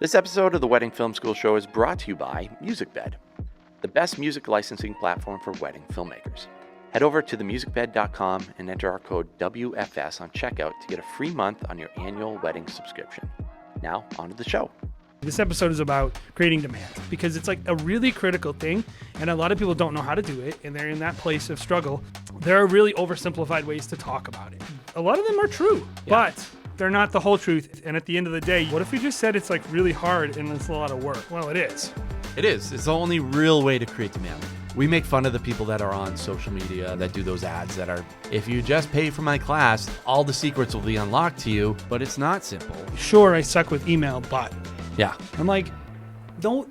This episode of the Wedding Film School Show is brought to you by MusicBed, the best music licensing platform for wedding filmmakers. Head over to themusicbed.com and enter our code WFS on checkout to get a free month on your annual wedding subscription. Now, on to the show. This episode is about creating demand because it's like a really critical thing, and a lot of people don't know how to do it, and they're in that place of struggle. There are really oversimplified ways to talk about it. A lot of them are true, but they're not the whole truth. And at the end of the day, what if we just said it's like really hard and it's a lot of work? Well, it is. It is. It's the only real way to create demand. We make fun of the people that are on social media that do those ads that are, if you just pay for my class, all the secrets will be unlocked to you, but it's not simple. Sure, I suck with email, but Yeah. I'm like,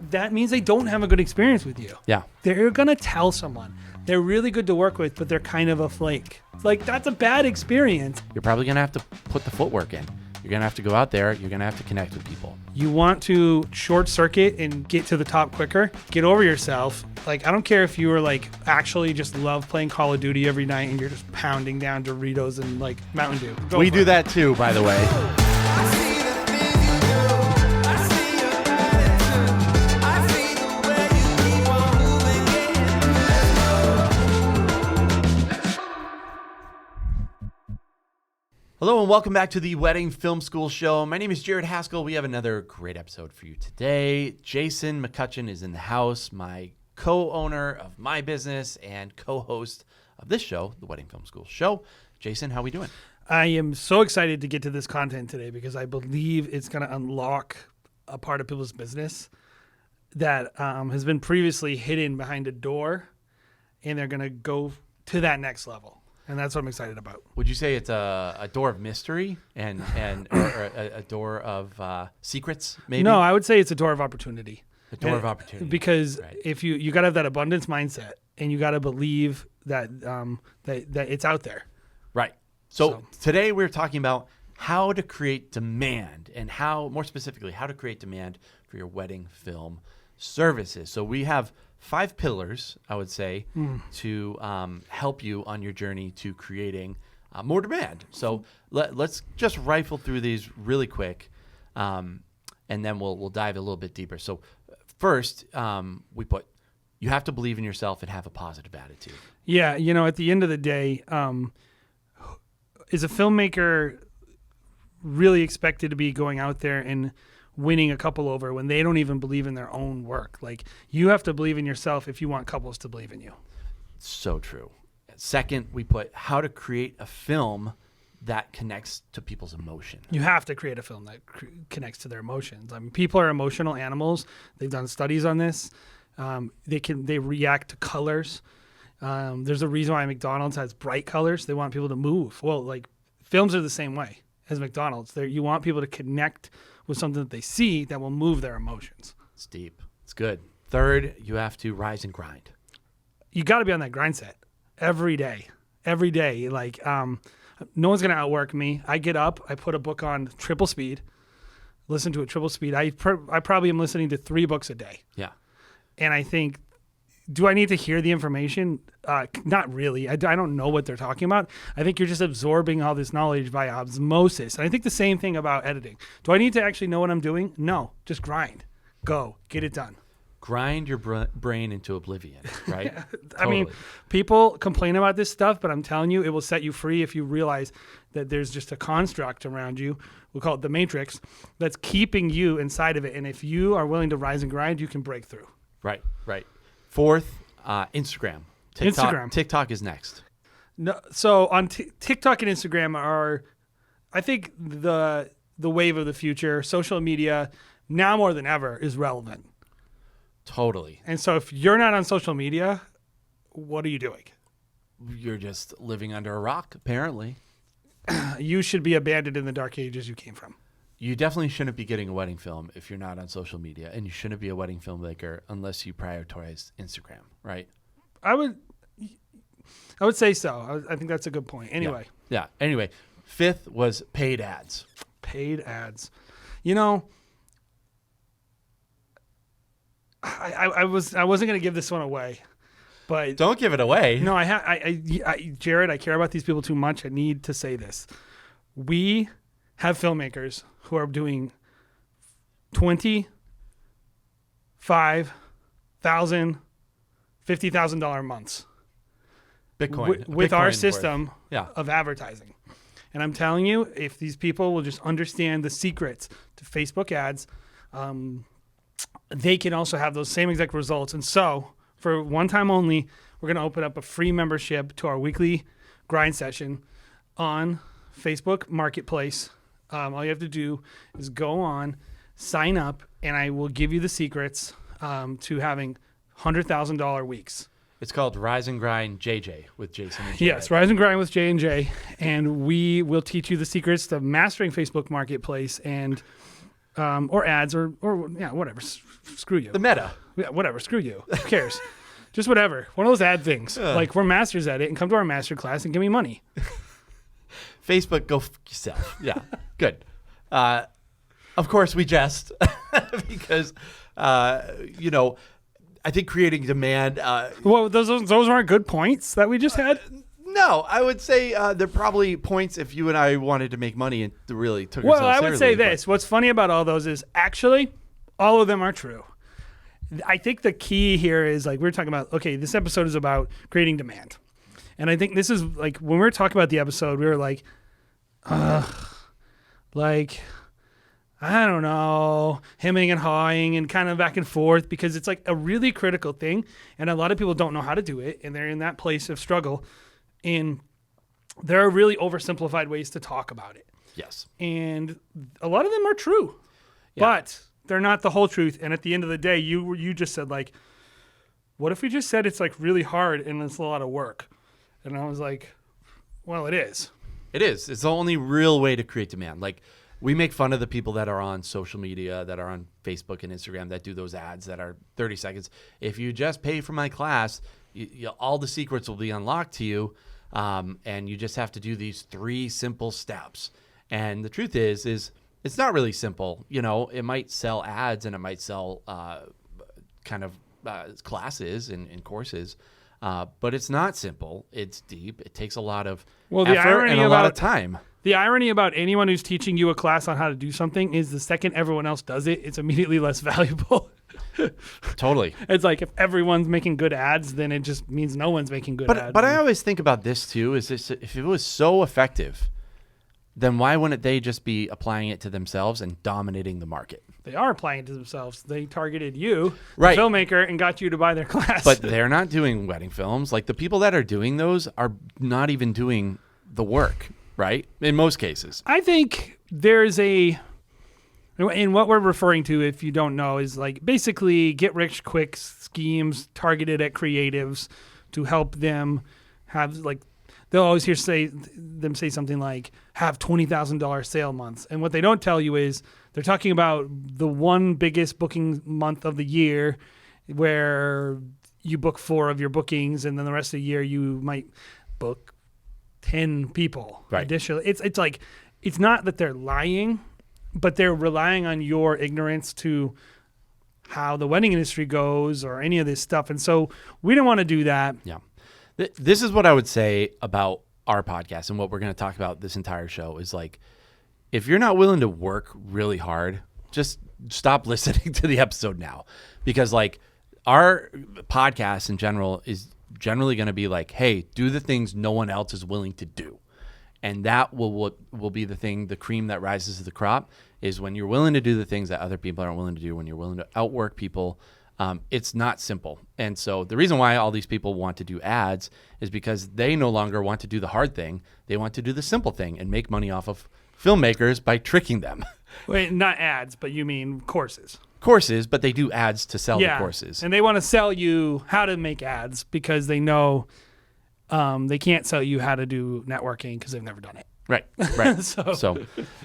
that means they don't have a good experience with you. Yeah. They're going to tell someone. They're really good to work with, but they're kind of a flake. Like, that's a bad experience. You're probably going to have to put the footwork in. You're going to have to go out there. You're going to have to connect with people. You want to short circuit and get to the top quicker. Get over yourself. Like, I don't care if you were like actually just love playing Call of Duty every night and you're just pounding down Doritos and like Mountain Dew. We do that too, by the way. Hello and welcome back to the Wedding Film School Show. My name is Jared Haskell. We have another great episode for you today. Jason McCutcheon is in the house, my co-owner of my business and co-host of this show, the Wedding Film School Show. Jason, how are we doing? I am so excited to get to this content today because I believe it's going to unlock a part of people's business that has been previously hidden behind a door, and they're going to go to that next level. And that's what I'm excited about. Would you say it's a door of mystery and or a door of secrets, maybe? No, I would say it's a door of opportunity. A door of opportunity. Because Right. if you got to have that abundance mindset, and you got to believe that that it's out there. Right. So today we're talking about how to create demand and how, more specifically, how to create demand for your wedding film services. So we have 5 pillars, I would say, to help you on your journey to creating more demand. So let's just rifle through these really quick, and then we'll dive a little bit deeper. So first, we put, you have to believe in yourself and have a positive attitude. Yeah, at the end of the day, is a filmmaker really expected to be going out there and winning a couple over when they don't even believe in their own work? Like, you have to believe in yourself if you want couples to believe in you. So true. Second, we put how to create a film that connects to people's emotion. You have to create a film that connects to their emotions. I mean, people are emotional animals. They've done studies on this. They react to colors. There's a reason why McDonald's has bright colors. They want people to move. Well, like, films are the same way as McDonald's. You want people to connect with something that they see that will move their emotions. It's deep. It's good. Third, you have to rise and grind. You got to be on that grind set every day. Every day. Like, no one's going to outwork me. I get up, I put a book on triple speed, listen to it triple speed. I probably am listening to 3 books a day. Yeah. And I think, do I need to hear the information? Not really. I don't know what they're talking about. I think you're just absorbing all this knowledge by osmosis. And I think the same thing about editing. Do I need to actually know what I'm doing? No. Just grind. Go. Get it done. Grind your brain into oblivion, right? I mean, people complain about this stuff, but I'm telling you, it will set you free if you realize that there's just a construct around you. We'll call it the matrix that's keeping you inside of it. And if you are willing to rise and grind, you can break through. Right. Fourth, Instagram. TikTok is next. No, so on TikTok and Instagram are, I think, the wave of the future. Social media, now more than ever, is relevant. Totally. And so if you're not on social media, what are you doing? You're just living under a rock, apparently. You should be abandoned in the dark ages you came from. You definitely shouldn't be getting a wedding film if you're not on social media, and you shouldn't be a wedding filmmaker unless you prioritize Instagram, right? I would say so. I think that's a good point. Anyway. Yeah. Anyway, fifth was paid ads. Paid ads. I wasn't going to give this one away, but don't give it away. No, Jared, I care about these people too much. I need to say this. We have filmmakers who are doing $25,000, $50,000 months Bitcoin with Bitcoin our worth. system Yeah. of advertising. And I'm telling you, if these people will just understand the secrets to Facebook ads, they can also have those same exact results. And so for one time only, we're going to open up a free membership to our weekly grind session on Facebook Marketplace. All you have to do is go on, sign up, and I will give you the secrets to having $100,000 weeks. It's called Rise and Grind JJ with Jason and Jared. Yes, Rise and Grind with J&J, and we will teach you the secrets to mastering Facebook Marketplace and or ads or yeah, whatever. Screw you. The meta. Yeah, whatever. Screw you. Who cares? Just whatever. One of those ad things. Like we're masters at it, and come to our masterclass and give me money. Facebook, go f yourself. Yeah, good. Of course, we jest because I think creating demand. Well, those aren't good points that we just had. No, I would say they're probably points if you and I wanted to make money and really took Well, ourselves I would say seriously, this. What's funny about all those is actually all of them are true. I think the key here is like we're talking about, okay, this episode is about creating demand. And I think this is like when we were talking about the episode, we were like, I don't know, hemming and hawing and kind of back and forth because it's like a really critical thing. And a lot of people don't know how to do it. And they're in that place of struggle. And there are really oversimplified ways to talk about it. Yes. And a lot of them are true, but they're not the whole truth. And at the end of the day, you just said like, what if we just said it's like really hard and it's a lot of work? And I was like, well, it is. It is. It's the only real way to create demand. Like we make fun of the people that are on social media, that are on Facebook and Instagram, that do those ads that are 30 seconds. If you just pay for my class, all the secrets will be unlocked to you. And you just have to do these 3 simple steps. And the truth is it's not really simple. You know, it might sell ads and it might sell classes and courses. But it's not simple. It's deep. It takes a lot of effort and a lot of time. The irony about anyone who's teaching you a class on how to do something is the second everyone else does it, it's immediately less valuable. Totally. It's like if everyone's making good ads, then it just means no one's making good ads. But I always think about this too, is this, if it was so effective, then why wouldn't they just be applying it to themselves and dominating the market? They are applying it to themselves. They targeted you, right, the filmmaker, and got you to buy their class. But they're not doing wedding films. Like the people that are doing those are not even doing the work, right? In most cases. I think there's and what we're referring to, if you don't know, is like basically get rich quick schemes targeted at creatives to help them have like, they'll always say something like have $20,000 sale months. And what they don't tell you is they're talking about the one biggest booking month of the year where you book 4 of your bookings and then the rest of the year you might book 10 people. Right. Additionally, it's like, it's not that they're lying, but they're relying on your ignorance to how the wedding industry goes or any of this stuff. And so we didn't want to do that. Yeah. This is what I would say about our podcast and what we're going to talk about this entire show is like, if you're not willing to work really hard, just stop listening to the episode now, because like our podcast in general is generally going to be like, hey, do the things no one else is willing to do. And that will be the thing, the cream that rises to the crop is when you're willing to do the things that other people aren't willing to do, when you're willing to outwork people. It's not simple. And so the reason why all these people want to do ads is because they no longer want to do the hard thing. They want to do the simple thing and make money off of filmmakers by tricking them. Wait, not ads, but you mean courses. Courses, but they do ads to sell the courses. And they want to sell you how to make ads because they know they can't sell you how to do networking because they've never done it. Right. So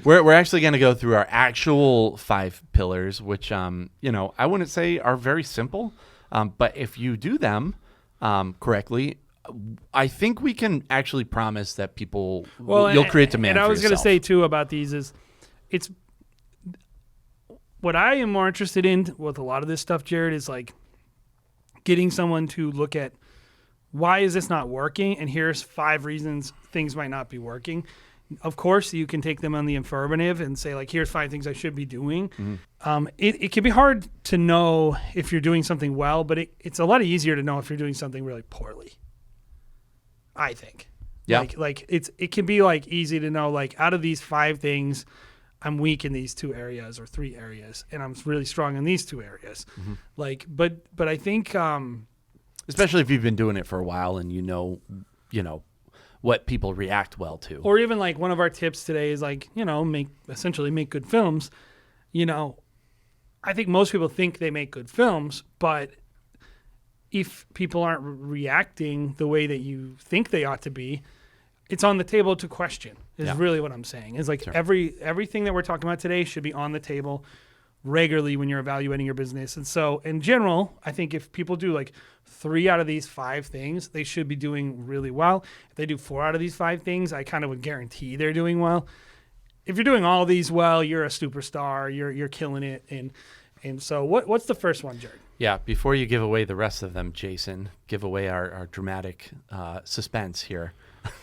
we're actually going to go through our actual 5 pillars, which, I wouldn't say are very simple. But if you do them for I think we can actually promise that people, you'll create demand. And I was going to say too about these is it's what I am more interested in with a lot of this stuff, Jared, is like getting someone to look at why is this not working? And here's 5 reasons things might not be working. Of course, you can take them on the affirmative and say, like, here's 5 things I should be doing. It can be hard to know if you're doing something well, but it's a lot easier to know if you're doing something really poorly, I think. Yeah. It can be like easy to know, like, out of these 5 things, I'm weak in these 2 areas or 3 areas, and I'm really strong in these 2 areas. But I think, especially if you've been doing it for a while and you know what people react well to. Or even like one of our tips today is like, make good films. I think most people think they make good films, but if people aren't reacting the way that you think they ought to be, it's on the table to question is really what I'm saying. Is like everything that we're talking about today should be on the table regularly when you're evaluating your business. And so in general, I think if people do like 3 out of these 5 things, they should be doing really well. If they do 4 out of these 5 things, I kind of would guarantee they're doing well. If you're doing all these well, you're a superstar, you're killing it. And so what's the first one, Jared? Yeah, before you give away the rest of them, Jason, give away our dramatic suspense here.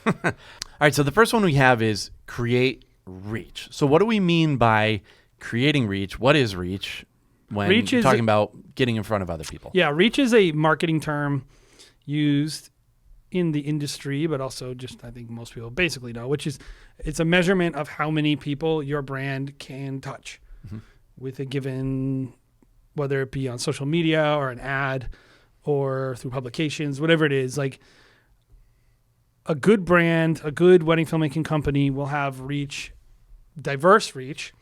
All right, so the first one we have is create reach. So what do we mean by creating reach? What is reach when you're talking about getting in front of other people? Yeah, reach is a marketing term used in the industry, but also just I think most people basically know, which is it's a measurement of how many people your brand can touch with a given, whether it be on social media or an ad or through publications, whatever it is. Like a good brand, a good wedding filmmaking company will have reach, diverse reach.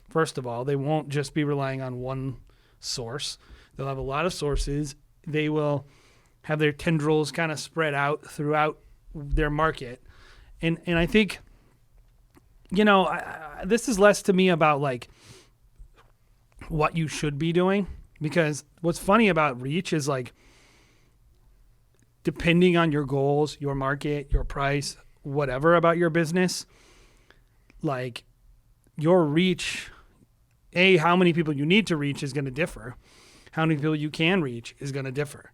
First of all, they won't just be relying on one source. They'll have a lot of sources. They will have their tendrils kind of spread out throughout their market. And I think, this is less to me about like what you should be doing, because what's funny about reach is like, depending on your goals, your market, your price, whatever about your business, like your reach, how many people you need to reach is going to differ. How many people you can reach is going to differ.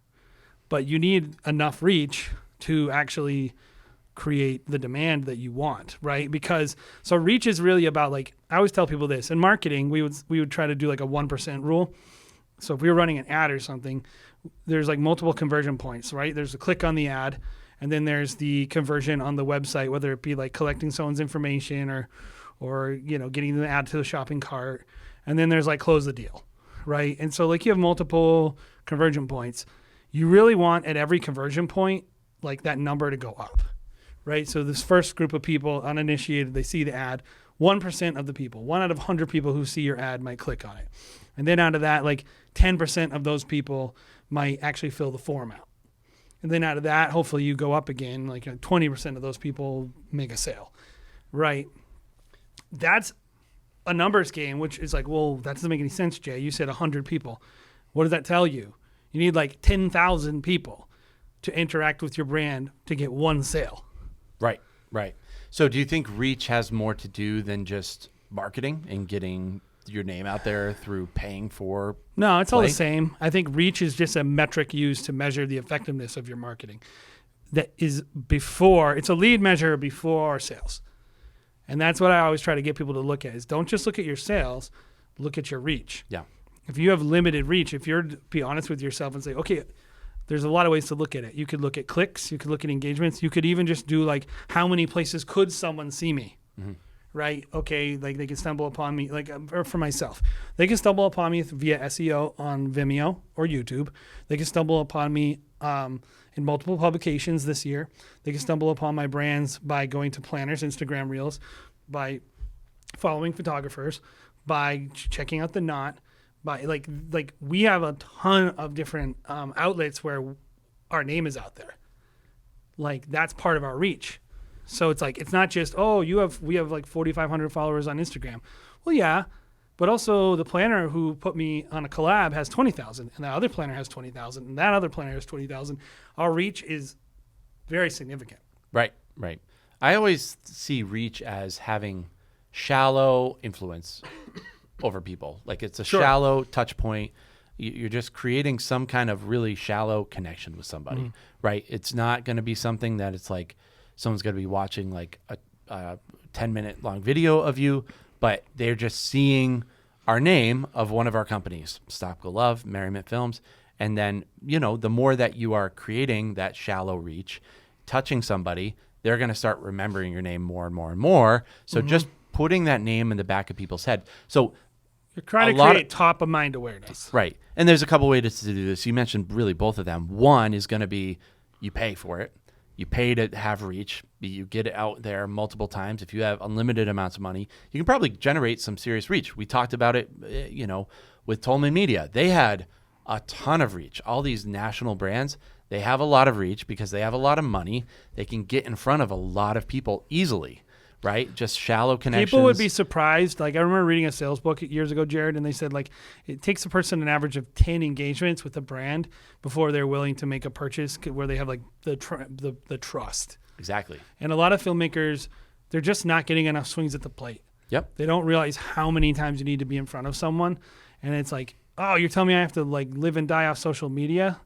But you need enough reach to actually create the demand that you want, right? Because so reach is really about, like, I always tell people this. In marketing, we would try to do like a 1% rule. So if we were running an ad or something, there's like multiple conversion points, right? There's a click on the ad, and then there's the conversion on the website, whether it be like collecting someone's information or getting the ad to the shopping cart. And then there's like close the deal, right? And so like you have multiple conversion points. You really want at every conversion point, like that number to go up, right? So this first group of people, uninitiated, they see the ad. 1% of the people, 1 out of 100 people who see your ad might click on it. And then out of that, like 10% of those people might actually fill the form out. And then out of that, hopefully you go up again, like 20% of those people make a sale, right? That's a numbers game, which is like, well, that doesn't make any sense, Jay. You said 100 people. What does that tell you? You need like 10,000 people to interact with your brand to get 1 sale. Right. So do you think reach has more to do than just marketing and getting your name out there through paying for No, it's all the same. I think reach is just a metric used to measure the effectiveness of your marketing. That is it's a lead measure before sales. And that's what I always try to get people to look at is don't just look at your sales, look at your reach. Yeah. If you have limited reach, if you're to be honest with yourself and say, okay, there's a lot of ways to look at it. You could look at clicks, you could look at engagements, you could even just do like how many places could someone see me? Right? Okay, like they can stumble upon me, like or for myself. They can stumble upon me via SEO on Vimeo or YouTube. They can stumble upon me in multiple publications this year. They can stumble upon my brands by going to planners, Instagram Reels, by following photographers, by checking out The Knot, by like we have a ton of different outlets where our name is out there. Like that's part of our reach. So it's like it's not just we have like 4,500 followers on Instagram. Well, yeah, but also the planner who put me on a collab has 20,000, and that other planner has 20,000, and that other planner has 20,000. Our reach is very significant. Right. I always see reach as having shallow influence over people. Like it's a shallow touch point. You're just creating some kind of really shallow connection with somebody, right? It's not going to be something that it's like someone's going to be watching like a 10-minute long video of you, but they're just seeing our name of one of our companies, Stop Go Love, Merriment Films. And then, the more that you are creating that shallow reach, touching somebody, they're going to start remembering your name more and more and more. So just putting that name in the back of people's head. So you're trying to create top of mind awareness. Right. And there's a couple ways to do this. You mentioned really both of them. One is going to be you pay for it. You pay to have reach. You get it out there multiple times. If you have unlimited amounts of money, you can probably generate some serious reach. We talked about it, with Tolman Media. They had a ton of reach. All these national brands, they have a lot of reach because they have a lot of money. They can get in front of a lot of people easily, right? Just shallow connections. People would be surprised. Like I remember reading a sales book years ago, Jared, and they said like it takes a person an average of 10 engagements with a brand before they're willing to make a purchase where they have like the trust. Exactly. And a lot of filmmakers, they're just not getting enough swings at the plate. Yep. They don't realize how many times you need to be in front of someone. And it's like, oh, you're telling me I have to like live and die off social media?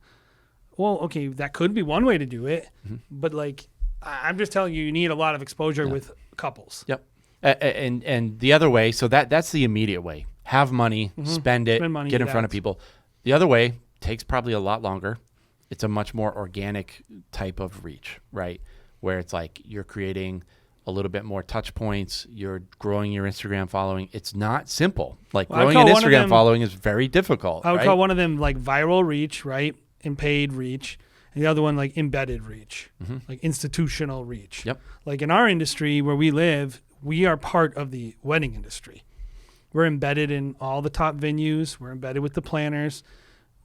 Well, okay, that could be one way to do it. But like, I'm just telling you, you need a lot of exposure with couples. Yep. And the other way, so that's the immediate way. Have money, spend it, money, get in front of people. The other way takes probably a lot longer. It's a much more organic type of reach, right? Where it's like you're creating a little bit more touch points. You're growing your Instagram following. It's not simple. Like growing an Instagram following is very difficult. I would call one of them like viral reach, right? And paid reach. And the other one like embedded reach, like institutional reach. Yep. Like in our industry where we live, we are part of the wedding industry. We're embedded in all the top venues. We're embedded with the planners.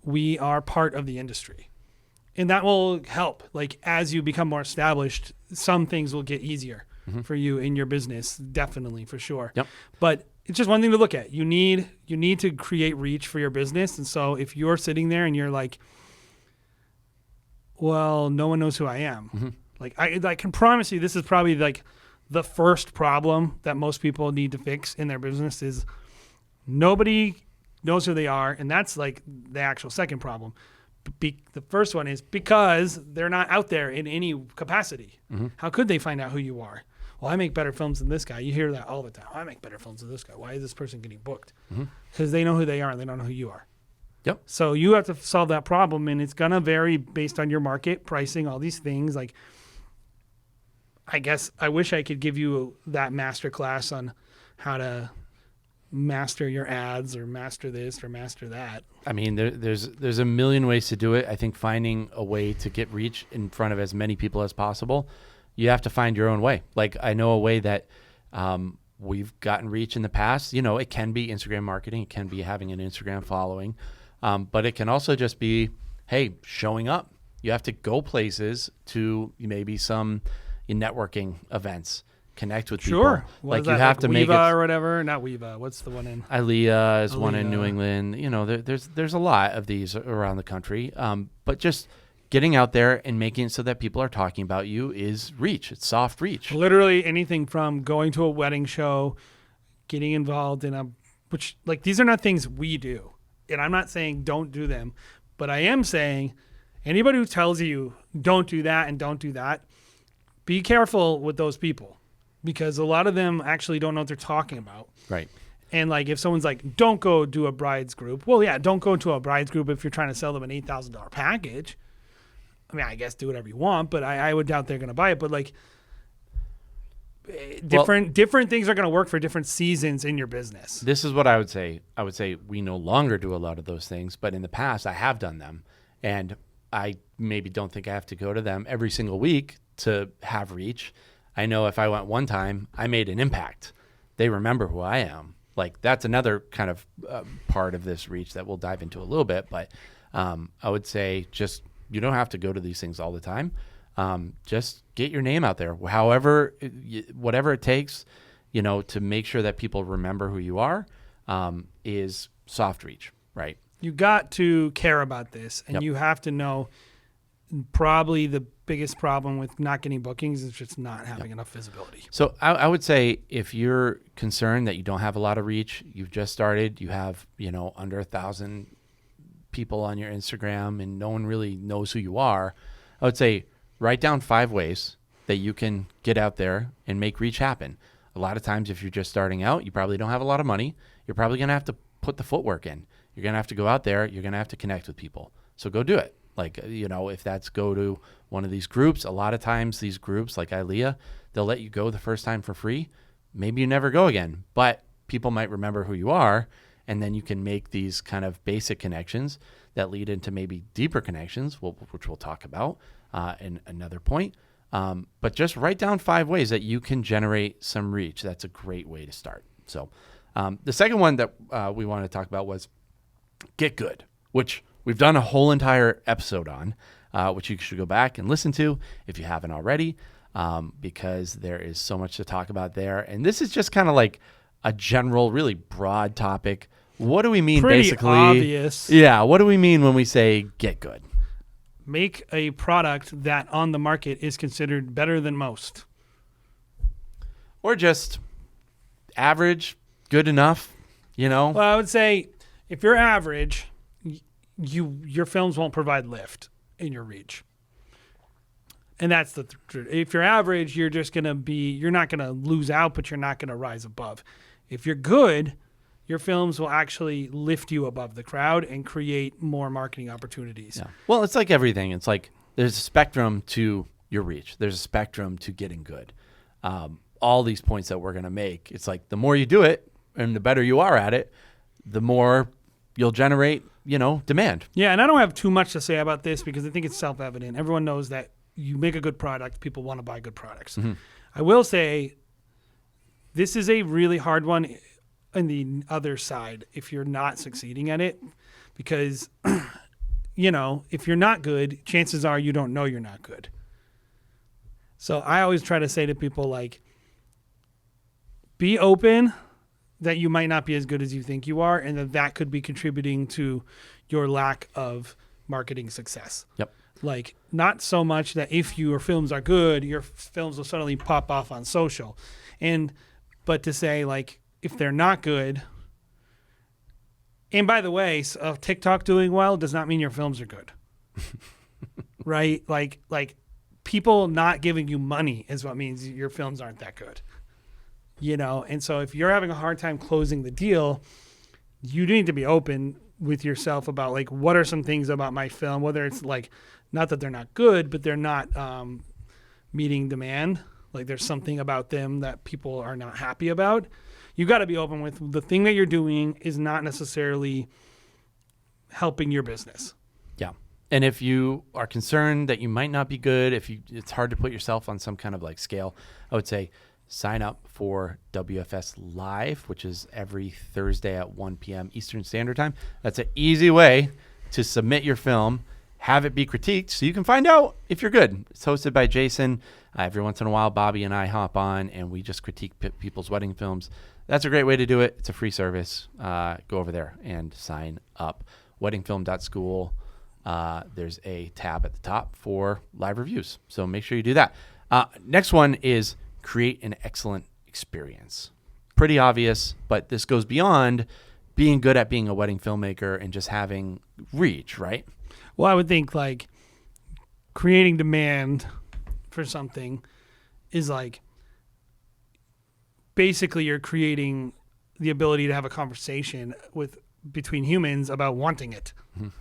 We are part of the industry. And that will help. Like as you become more established, some things will get easier for you in your business, definitely, for sure. Yep. But it's just one thing to look at. You need to create reach for your business. And so if you're sitting there and you're like, well, no one knows who I am. Like I can promise you this is probably like the first problem that most people need to fix in their business is nobody knows who they are. And that's like the actual second problem. The first one is because they're not out there in any capacity. How could they find out who you are? Well, I make better films than this guy. You hear that all the time. I make better films than this guy. Why is this person getting booked? Because they know who they are and they don't know who you are. Yep. So you have to solve that problem, and it's going to vary based on your market, pricing, all these things. Like, I guess I wish I could give you that master class on how to master your ads or master this or master that. I mean, there's a million ways to do it. I think finding a way to get reach in front of as many people as possible, you have to find your own way. Like I know a way that we've gotten reach in the past. It can be Instagram marketing. It can be having an Instagram following. But it can also just be, hey, showing up. You have to go places to maybe some networking events. Connect with people. Sure. Like you have to make it or whatever. Not Weeva. What's the one in? Ilea is one in New England. There's a lot of these around the country. But just getting out there and making it so that people are talking about you is reach. It's soft reach. Literally anything from going to a wedding show, getting involved in which like these are not things we do. And I'm not saying don't do them, but I am saying anybody who tells you don't do that and don't do that, be careful with those people. Because a lot of them actually don't know what they're talking about. Right. And like if someone's like, don't go do a bride's group. Well, yeah, don't go to a bride's group if you're trying to sell them an $8,000 package. I mean, I guess do whatever you want, but I would doubt they're going to buy it. But like different things are going to work for different seasons in your business. This is what I would say. I would say we no longer do a lot of those things, but in the past I have done them. And I maybe don't think I have to go to them every single week to have reach. I know if I went one time, I made an impact. They remember who I am. Like that's another kind of part of this reach that we'll dive into a little bit. But I would say just you don't have to go to these things all the time. Just get your name out there. However, whatever it takes, to make sure that people remember who you are is soft reach, right? You got to care about this, and you have to know probably the biggest problem with not getting bookings is just not having enough visibility. So I would say if you're concerned that you don't have a lot of reach, you've just started, you have, under 1,000 people on your Instagram and no one really knows who you are, I would say write down 5 ways that you can get out there and make reach happen. A lot of times, if you're just starting out, you probably don't have a lot of money. You're probably going to have to put the footwork in. You're going to have to go out there. You're going to have to connect with people. So go do it. Like, if that's go to one of these groups, a lot of times these groups like ILEA, they'll let you go the first time for free. Maybe you never go again, but people might remember who you are. And then you can make these kind of basic connections that lead into maybe deeper connections, which we'll talk about in another point. But just write down 5 ways that you can generate some reach. That's a great way to start. So the second one that we wanted to talk about was get good, which we've done a whole entire episode on, which you should go back and listen to if you haven't already, because there is so much to talk about there. And this is just kind of like a general, really broad topic. What do we mean Pretty basically? obvious. Yeah. What do we mean when we say get good? Make a product that on the market is considered better than most. Or just average, good enough, Well, I would say if you're average, your films won't provide lift in your reach. And that's the truth. If you're average, you're not going to lose out, but you're not going to rise above. If you're good, your films will actually lift you above the crowd and create more marketing opportunities. Yeah. Well, it's like everything. It's like there's a spectrum to your reach. There's a spectrum to getting good. All these points that we're going to make, it's like the more you do it and the better you are at it, the more you'll generate, demand. Yeah, and I don't have too much to say about this because I think it's self-evident. Everyone knows that you make a good product, people want to buy good products. Mm-hmm. I will say this is a really hard one on the other side if you're not succeeding at it because, if you're not good, chances are you don't know you're not good. So I always try to say to people, like, be open that you might not be as good as you think you are and that could be contributing to your lack of marketing success. Yep. Like, not so much that if your films are good, your films will suddenly pop off on social. But to say, like, if they're not good, and by the way, TikTok doing well does not mean your films are good. Right? Like people not giving you money is what means your films aren't that good. And so if you're having a hard time closing the deal, you need to be open with yourself about, like, what are some things about my film, whether it's like, not that they're not good, but they're not meeting demand. Like, there's something about them that people are not happy about. You got to be open with the thing that you're doing is not necessarily helping your business. Yeah. And if you are concerned that you might not be good, it's hard to put yourself on some kind of like scale, I would say sign up for WFS Live, which is every Thursday at 1 p.m. Eastern Standard Time. That's an easy way to submit your film, have it be critiqued so you can find out if you're good. It's hosted by Jason. Every once in a while, Bobby and I hop on and we just critique people's wedding films. That's a great way to do it. It's a free service. Go over there and sign up. Weddingfilm.school. There's a tab at the top for live reviews. So make sure you do that. Next one is create an excellent experience. Pretty obvious, but this goes beyond being good at being a wedding filmmaker and just having reach, right? Well, I would think, like, creating demand for something is like basically you're creating the ability to have a conversation between humans about wanting it,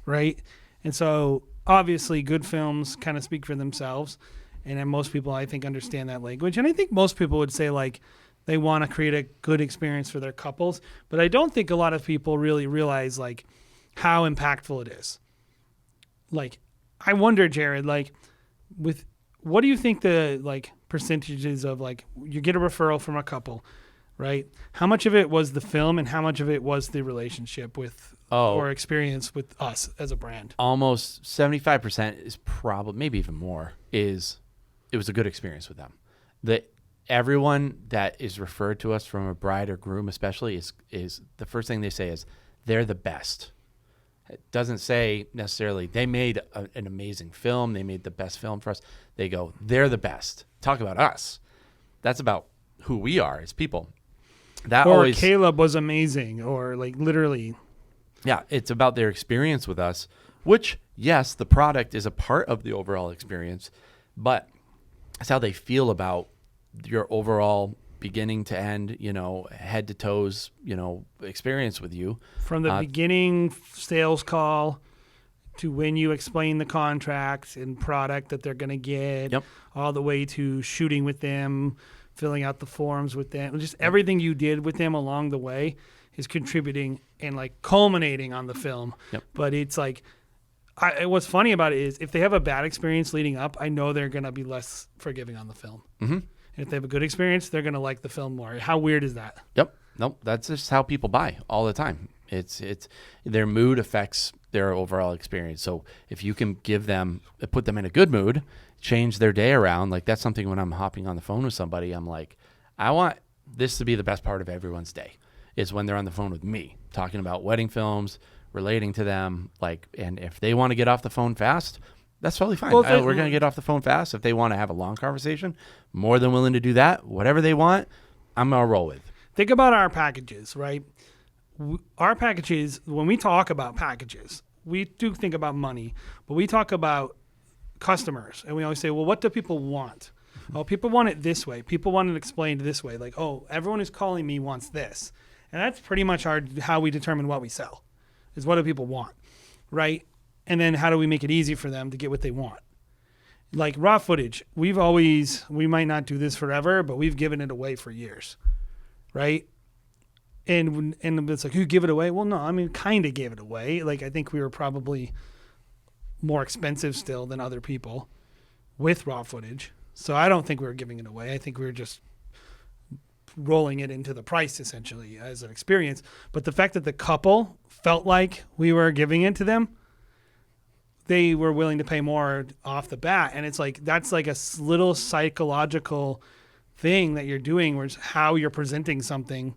right? And so obviously good films kind of speak for themselves, and then most people, I think, understand that language. And I think most people would say, like, they want to create a good experience for their couples, but I don't think a lot of people really realize, like, how impactful it is. Like, I wonder, Jared, like, what do you think the, like, percentages of, like, you get a referral from a couple, right? How much of it was the film and how much of it was the relationship with or experience with us as a brand? Almost 75% is probably, maybe even more, it was a good experience with them. Everyone that is referred to us from a bride or groom especially is the first thing they say is they're the best. It doesn't say necessarily they made an amazing film. They made the best film for us. They go, they're the best. Talk about us. That's about who we are as people. Caleb was amazing, or, like, literally. Yeah, it's about their experience with us, which, yes, the product is a part of the overall experience, but it's how they feel about your overall beginning to end, head to toes, experience with you. From the beginning sales call to when you explain the contracts and product that they're going to get, all the way to shooting with them, filling out the forms with them, just everything you did with them along the way is contributing and like culminating on the film. But it's like, what's funny about it is if they have a bad experience leading up, I know they're going to be less forgiving on the film. And if they have a good experience, they're going to like the film more. How weird is that? Nope. That's just how people buy all the time. It's their mood affects their overall experience. So if you can put them in a good mood, change their day around, like that's something when I'm hopping on the phone with somebody, I'm like, I want this to be the best part of everyone's day is when they're on the phone with me, talking about wedding films, relating to them, and if they want to get off the phone fast, that's totally fine. We're going to get off the phone fast. If they want to have a long conversation, more than willing to do that. Whatever they want, I'm going to roll with. Think about our packages, right? Our packages, when we talk about packages, we do think about money, but we talk about customers. And we always say, well, what do people want? Oh, people want it this way. People want it explained this way. Like, oh, everyone who's calling me wants this. And that's pretty much how we determine what we sell, is what do people want, right? And then how do we make it easy for them to get what they want? Like raw footage, we might not do this forever, but we've given it away for years, right? And it's like, who give it away? Well, no, I mean, kind of gave it away. Like, I think we were probably more expensive still than other people with raw footage. So I don't think we were giving it away. I think we were just rolling it into the price essentially as an experience. But the fact that the couple felt like we were giving it to them, they were willing to pay more off the bat. And it's like, that's like a little psychological thing that you're doing, where it's how you're presenting something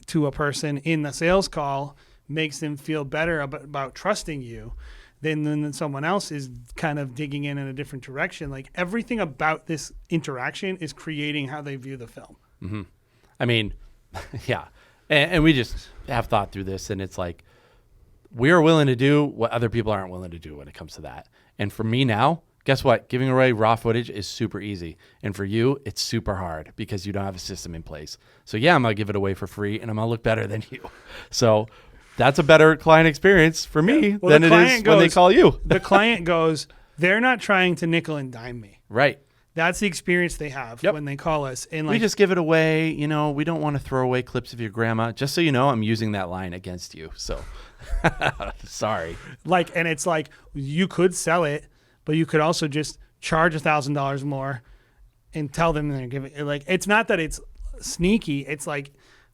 to a person in the sales call makes them feel better about trusting you than someone else is kind of digging in a different direction. Like everything about this interaction is creating how they view the film. I mean, yeah. And we just have thought through this, and it's like, we are willing to do what other people aren't willing to do when it comes to that. And for me now, guess what? Giving away raw footage is super easy. And for you, it's super hard because you don't have a system in place. So yeah, I'm going to give it away for free and I'm going to look better than you. So that's a better client experience for me than it is when they call you. The client goes, they're not trying to nickel and dime me. Right. That's the experience they have when they call us. And we just give it away. We don't want to throw away clips of your grandma. Just so you know, I'm using that line against you. So sorry. And it's like, you could sell it, but you could also just charge $1,000 more and tell them they're giving it. Like, it's not that it's sneaky. It's like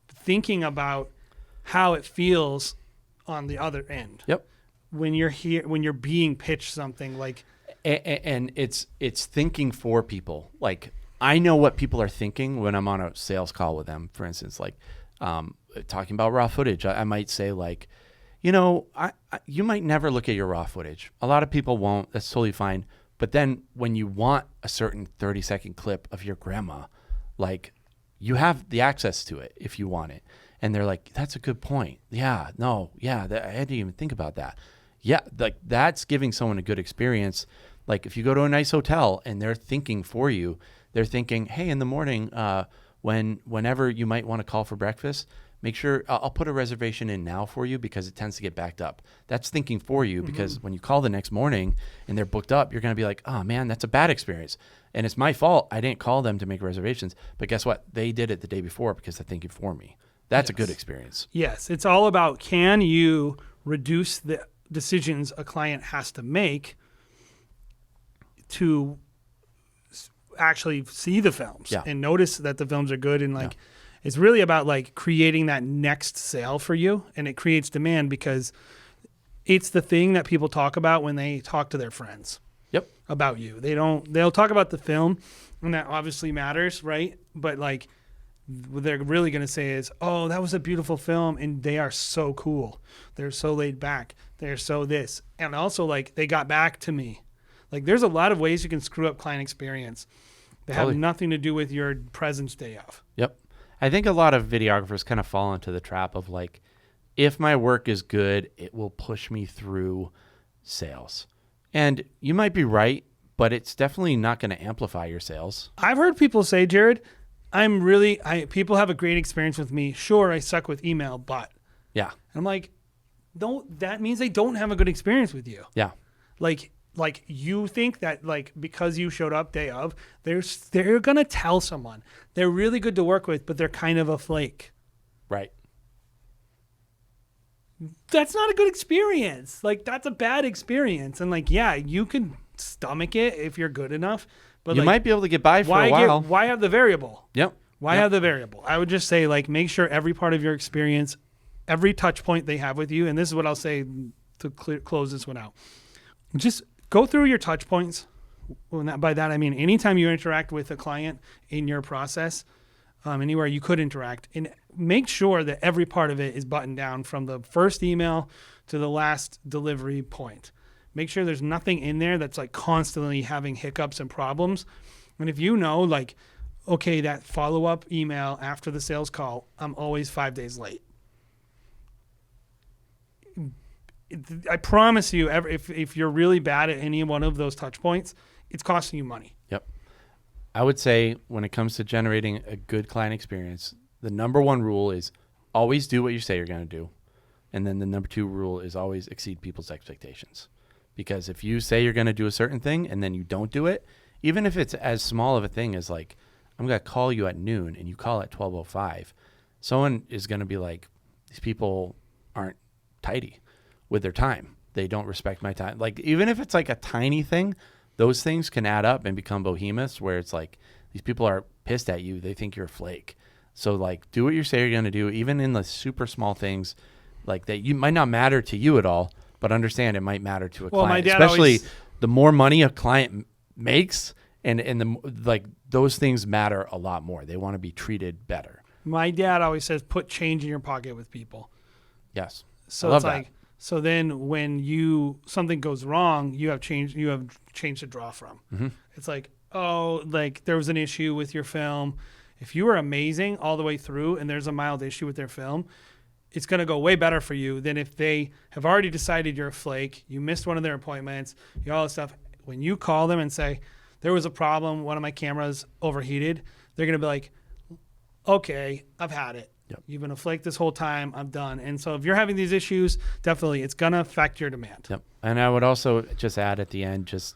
thinking about how it feels on the other end. When you're here, when you're being pitched something like, and it's thinking for people. Like, I know what people are thinking when I'm on a sales call with them. For instance, like talking about raw footage, I might say like, you might never look at your raw footage. A lot of people won't. That's totally fine. But then when you want a certain 30-second clip of your grandma, like, you have the access to it if you want it. And they're like, that's a good point. Yeah, no, yeah, I hadn't even think about that. Yeah, like that's giving someone a good experience. Like if you go to a nice hotel and they're thinking for you, they're thinking, hey, in the morning, whenever you might want to call for breakfast, make sure I'll put a reservation in now for you because it tends to get backed up. That's thinking for you because when you call the next morning and they're booked up, you're going to be like, oh man, that's a bad experience. And it's my fault. I didn't call them to make reservations. But guess what? They did it the day before because they're thinking for me. That's a good experience. Yes. It's all about, can you reduce the decisions a client has to make to actually see the films and notice that the films are good, and it's really about like creating that next sale for you, and it creates demand because it's the thing that people talk about when they talk to their friends about you. They'll talk about the film, and that obviously matters, right? But like what they're really going to say is, oh, that was a beautiful film, and they are so cool. They're so laid back. They're so this. And also, like, they got back to me. Like, there's a lot of ways you can screw up client experience that have nothing to do with your presence day of. Yep. I think a lot of videographers kind of fall into the trap of like, if my work is good, it will push me through sales. And you might be right, but it's definitely not going to amplify your sales. I've heard people say, Jared, people have a great experience with me. Sure, I suck with email, but Yeah. I'm like, that means they don't have a good experience with you. Yeah. Like you think that like because you showed up day of, they're gonna tell someone they're really good to work with, but they're kind of a flake. Right. That's not a good experience. Like that's a bad experience. And like, yeah, you can stomach it if you're good enough, but You like, might be able to get by for a while. why have the variable? Yep. Why have the variable? I would just say like make sure every part of your experience, every touch point they have with you, and this is what I'll say to close this one out. Just go through your touch points. By that I mean anytime you interact with a client in your process, anywhere you could interact, and make sure that every part of it is buttoned down from the first email to the last delivery point. Make sure there's nothing in there that's like constantly having hiccups and problems. And if you know, like, okay, that follow-up email after the sales call, I'm always 5 days late. I promise you, if you're really bad at any one of those touch points, it's costing you money. Yep. I would say when it comes to generating a good client experience, the number one rule is always do what you say you're going to do. And then the number two rule is always exceed people's expectations. Because if you say you're going to do a certain thing and then you don't do it, even if it's as small of a thing as like, I'm going to call you at noon and you call at 12:05, someone is going to be like, these people aren't tidy with their time. They don't respect my time. Like, even if it's like a tiny thing, those things can add up and become behemoths where it's like, these people are pissed at you. They think you're a flake. So like, do what you say you're going to do, even in the super small things like that you might not matter to you at all, but understand it might matter to a client, my dad especially the more money a client makes and the like, those things matter a lot more. They want to be treated better. My dad always says, put change in your pocket with people. Yes. So it's like, so then when something goes wrong, you have change to draw from. Mm-hmm. It's like, oh, like there was an issue with your film. If you were amazing all the way through and there's a mild issue with their film, it's going to go way better for you than if they have already decided you're a flake, you missed one of their appointments, all this stuff. When you call them and say, there was a problem, one of my cameras overheated, they're going to be like, okay, I've had it. Yep. You've been a flake this whole time. I'm done. And so if you're having these issues, definitely it's going to affect your demand. Yep. And I would also just add at the end, just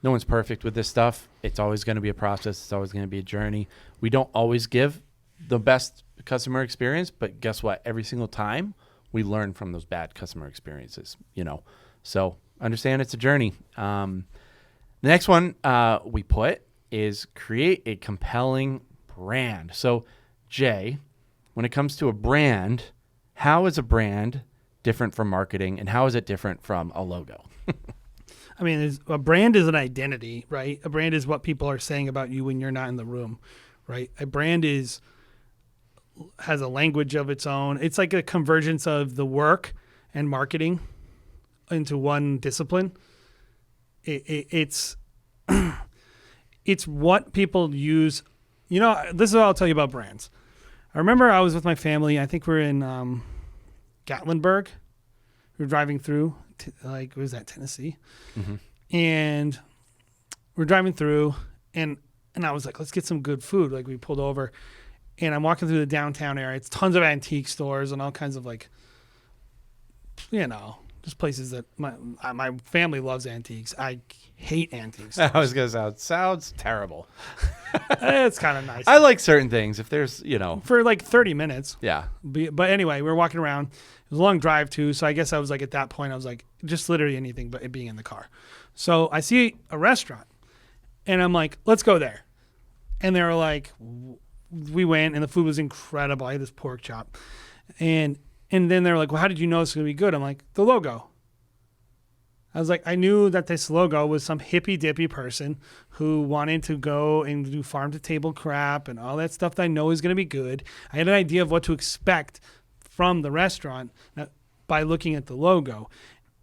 no one's perfect with this stuff. It's always going to be a process. It's always going to be a journey. We don't always give the best customer experience, but guess what? Every single time we learn from those bad customer experiences, so understand it's a journey. The next one we put is create a compelling brand. So Jay, when it comes to a brand, how is a brand different from marketing and how is it different from a logo? I mean, a brand is an identity, right? A brand is what people are saying about you when you're not in the room, right? A brand has a language of its own. It's like a convergence of the work and marketing into one discipline. It's what people use. This is what I'll tell you about brands. I remember I was with my family. I think we're in Gatlinburg. We were driving through, what was that, Tennessee? Mm-hmm. And we're driving through, and I was like, let's get some good food. Like, we pulled over, and I'm walking through the downtown area. It's tons of antique stores and all kinds of just places that my family loves antiques. I hate antiques. I was going to sounds terrible. It's kind of nice. I like certain things if there's, For like 30 minutes. Yeah. But anyway, we were walking around. It was a long drive too. So I guess I was like, at that point, I was like, just literally anything but it being in the car. So I see a restaurant and I'm like, let's go there. And they were like, we went and the food was incredible. I had this pork chop. And then they were like, well, how did you know it's going to be good? I'm like, the logo. I was like, I knew that this logo was some hippy dippy person who wanted to go and do farm to table crap and all that stuff that I know is going to be good. I had an idea of what to expect from the restaurant by looking at the logo.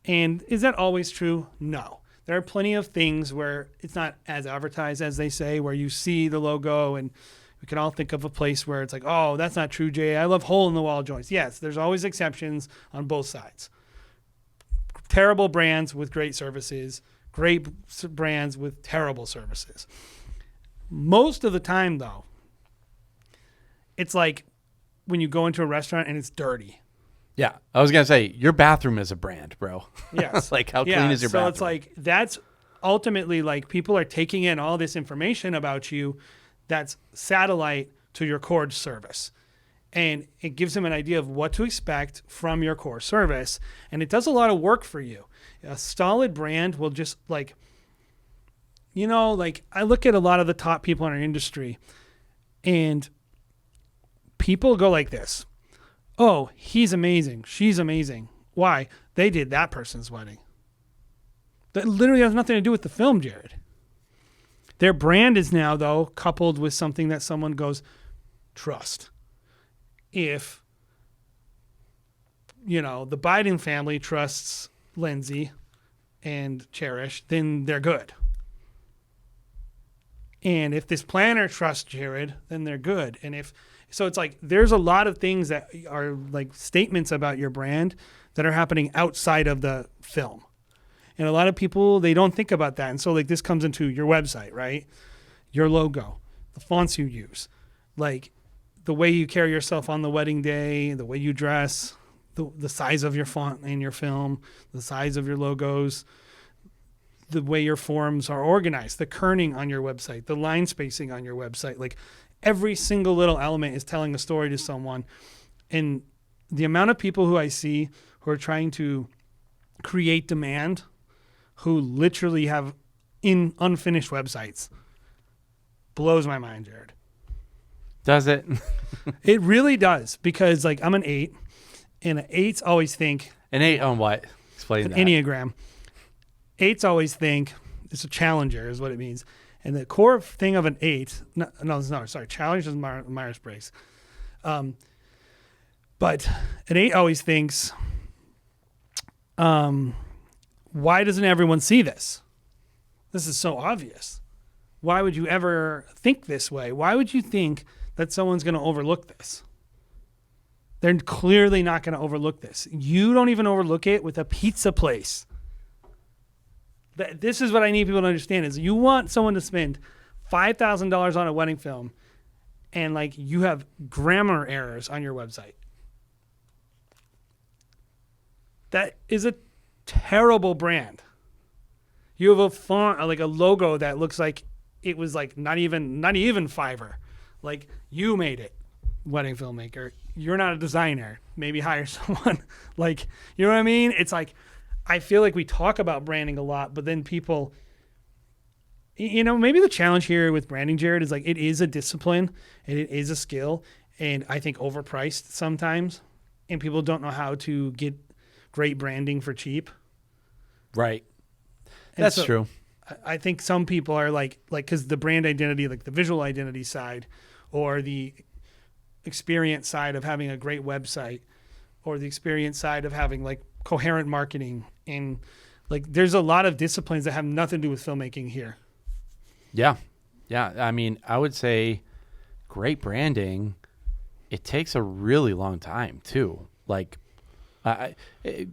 And is that always true? No. There are plenty of things where it's not as advertised as they say, where you see the logo and we can all think of a place where it's like, oh, that's not true, Jay. I love hole-in-the-wall joints. Yes, there's always exceptions on both sides. Terrible brands with great services, great brands with terrible services. Most of the time, though, it's like when you go into a restaurant and it's dirty. Yeah. I was going to say, your bathroom is a brand, bro. Yes. Like, how clean is your bathroom? So it's like, that's ultimately like people are taking in all this information about you that's satellite to your core service. And it gives them an idea of what to expect from your core service. And it does a lot of work for you. A solid brand will just like, you know, like I look at a lot of the top people in our industry and people go like this. Oh, he's amazing. She's amazing. Why? They did that person's wedding. That literally has nothing to do with the film, Jared. Their brand is now, though, coupled with something that someone goes, trust. If, you know, the Biden family trusts Lindsay and Cherish, then they're good. And if this planner trusts Jared, then they're good. And if so, it's like there's a lot of things that are like statements about your brand that are happening outside of the film. And a lot of people, they don't think about that. And so like this comes into your website, right? Your logo, the fonts you use, like the way you carry yourself on the wedding day, the way you dress, the size of your font in your film, the size of your logos, the way your forms are organized, the kerning on your website, the line spacing on your website. Like every single little element is telling a story to someone. And the amount of people who I see who are trying to create demand, who literally have unfinished websites, blows my mind, Jared. Does it? It really does, because like I'm an 8, and 8s always think. An 8 on what? Explain that. Enneagram. 8s always think it's a challenger, is what it means. And the core thing of an 8, challenge is Myers-Briggs. But an 8 always thinks, why doesn't everyone see this? This is so obvious. Why would you ever think this way? Why would you think that someone's going to overlook this? They're clearly not going to overlook this. You don't even overlook it with a pizza place. This is what I need people to understand is you want someone to spend $5,000 on a wedding film and like you have grammar errors on your website. That is a terrible brand. You have a font, like a logo that looks like it was like not even Fiverr. Like you made it, wedding filmmaker. You're not a designer. Maybe hire someone. Like, you know what I mean? It's like, I feel like we talk about branding a lot, but then people, you know, maybe the challenge here with branding, Jared, is like it is a discipline and it is a skill, and I think overpriced sometimes, and people don't know how to get great branding for cheap. Right. And That's so true. I think some people are like, because the brand identity, like the visual identity side, or the experience side of having a great website, or the experience side of having like coherent marketing, and like there's a lot of disciplines that have nothing to do with filmmaking here. Yeah. Yeah. I mean, I would say great branding, it takes a really long time too. Like,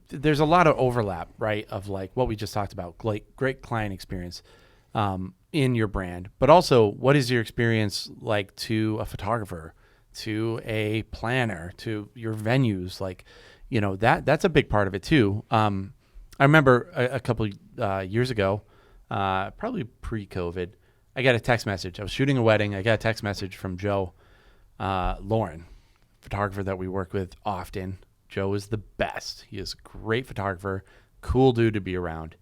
there's a lot of overlap, right, of like what we just talked about, great client experience in your brand, but also what is your experience like to a photographer, to a planner, to your venues, like, you know, that's a big part of it too. I remember a couple years ago, probably pre-COVID, I got a text message. I was shooting a wedding. I got a text message from Joe Lauren, photographer that we work with often. Joe is the best. He is a great photographer, cool dude to be around.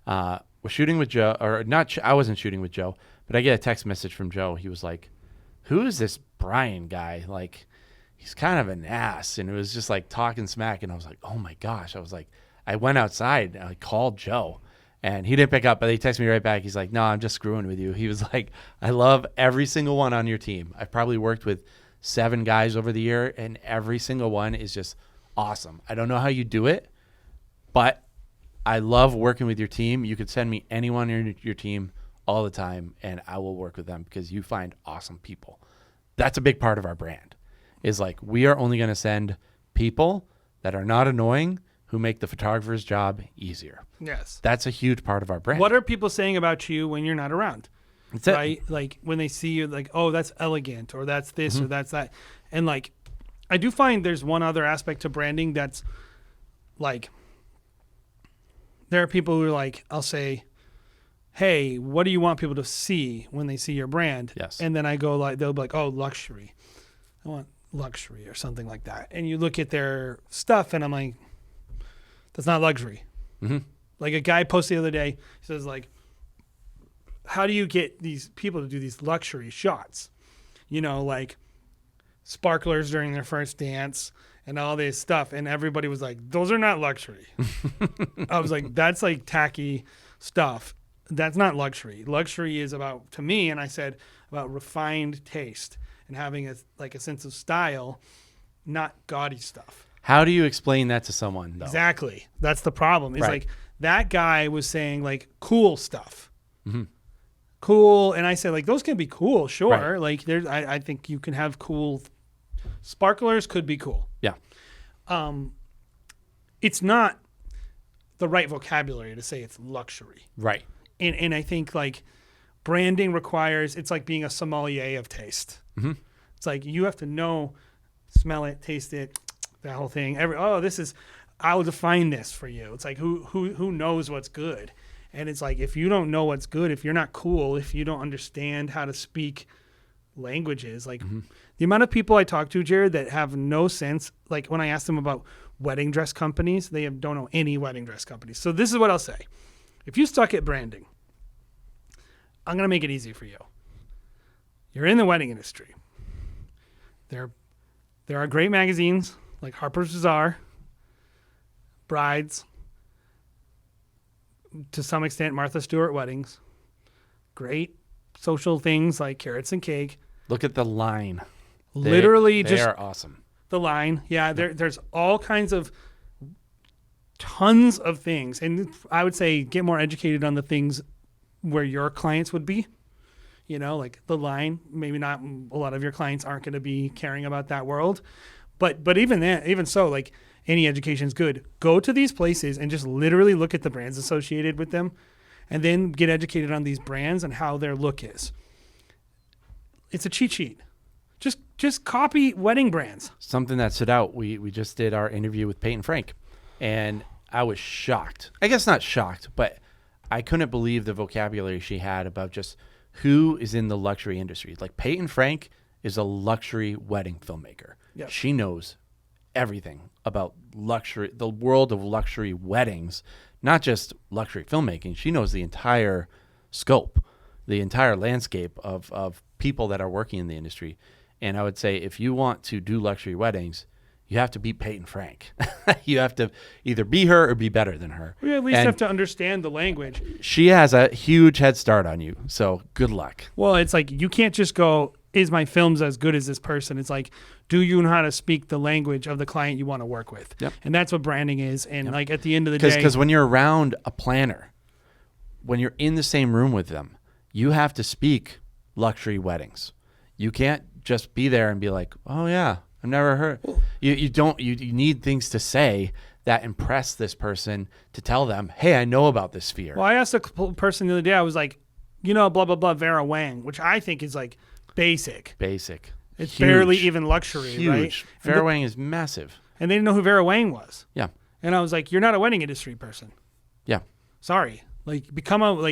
Was shooting with Joe, or not, I wasn't shooting with Joe, but I get a text message from Joe. He was like, who is this Brian guy? Like, he's kind of an ass. And it was just like talking smack. And I was like, oh my gosh. I was like, I went outside and I called Joe, and he didn't pick up, but he texted me right back. He's like, no, I'm just screwing with you. He was like, I love every single one on your team. I've probably worked with 7 guys over the year, and every single one is just awesome. I don't know how you do it, but I love working with your team. You could send me anyone in your team all the time, and I will work with them because you find awesome people. That's a big part of our brand, is like we are only going to send people that are not annoying, who make the photographer's job easier. Yes. That's a huge part of our brand. What are people saying about you when you're not around? That's it. right? Like when they see you, like, oh, that's elegant, or that's this, or that's that. And like, I do find there's one other aspect to branding that's like, there are people who are like, I'll say, hey, what do you want people to see when they see your brand? Yes. And then I go like, they'll be like, oh, luxury. I want luxury or something like that. And you look at their stuff and I'm like, that's not luxury. Mm-hmm. Like a guy posted the other day, he says like, how do you get these people to do these luxury shots? You know, like sparklers during their first dance and all this stuff. And everybody was like, those are not luxury. I was like, that's like tacky stuff. That's not luxury. Luxury is about, to me, and I said, about refined taste and having a sense of style, not gaudy stuff. How do you explain that to someone, though? Exactly. That's the problem. It's Right. like that guy was saying like cool stuff. Mm-hmm. Cool. And I said like, those can be cool. Sure. Right. Like I think you can have cool sparklers could be cool. Yeah. It's not the right vocabulary to say it's luxury. Right. And I think like branding requires, it's like being a sommelier of taste. Mm-hmm. It's like you have to know, smell it, taste it, that whole thing. I'll define this for you. It's like who knows what's good? And it's like if you don't know what's good, if you're not cool, if you don't understand how to speak languages, like the amount of people I talk to, Jared, that have no sense. Like when I ask them about wedding dress companies, don't know any wedding dress companies. So this is what I'll say. If you suck at branding, I'm going to make it easy for you. You're in the wedding industry. There are great magazines like Harper's Bazaar, Brides, to some extent Martha Stewart Weddings, great social things like Carrots and Cake. Look at the line. Literally they just are awesome. The line. Yeah, there's all kinds of tons of things. And I would say get more educated on the things where your clients would be. You know, like the line, maybe not a lot of your clients aren't going to be caring about that world. But even so, like any education is good. Go to these places and just literally look at the brands associated with them and then get educated on these brands and how their look is. It's a cheat sheet. Just copy wedding brands. Something that stood out, we just did our interview with Peyton Frank, and I was shocked. I guess not shocked, but I couldn't believe the vocabulary she had about just who is in the luxury industry. Like Peyton Frank is a luxury wedding filmmaker. Yep. She knows everything about luxury, the world of luxury weddings, not just luxury filmmaking. She knows the entire scope, the entire landscape of people that are working in the industry. And I would say if you want to do luxury weddings, you have to beat Peyton Frank. You have to either be her or be better than her. We at least have to understand the language. She has a huge head start on you, so good luck. Well, it's like you can't just go, is my films as good as this person? It's like, do you know how to speak the language of the client you want to work with? Yep. And that's what branding is. And like at the end of the day. Because when you're around a planner, when you're in the same room with them, you have to speak luxury weddings. You can't just be there and be like, oh yeah, I've never heard. You need things to say that impress this person to tell them, hey, I know about this sphere. Well, I asked a person the other day, I was like, you know, blah, blah, blah, Vera Wang, which I think is like basic. Basic. It's Huge. barely even luxury, Huge. right? Vera Wang is massive. And they didn't know who Vera Wang was. Yeah. And I was like, you're not a wedding industry person. Yeah. Sorry. Like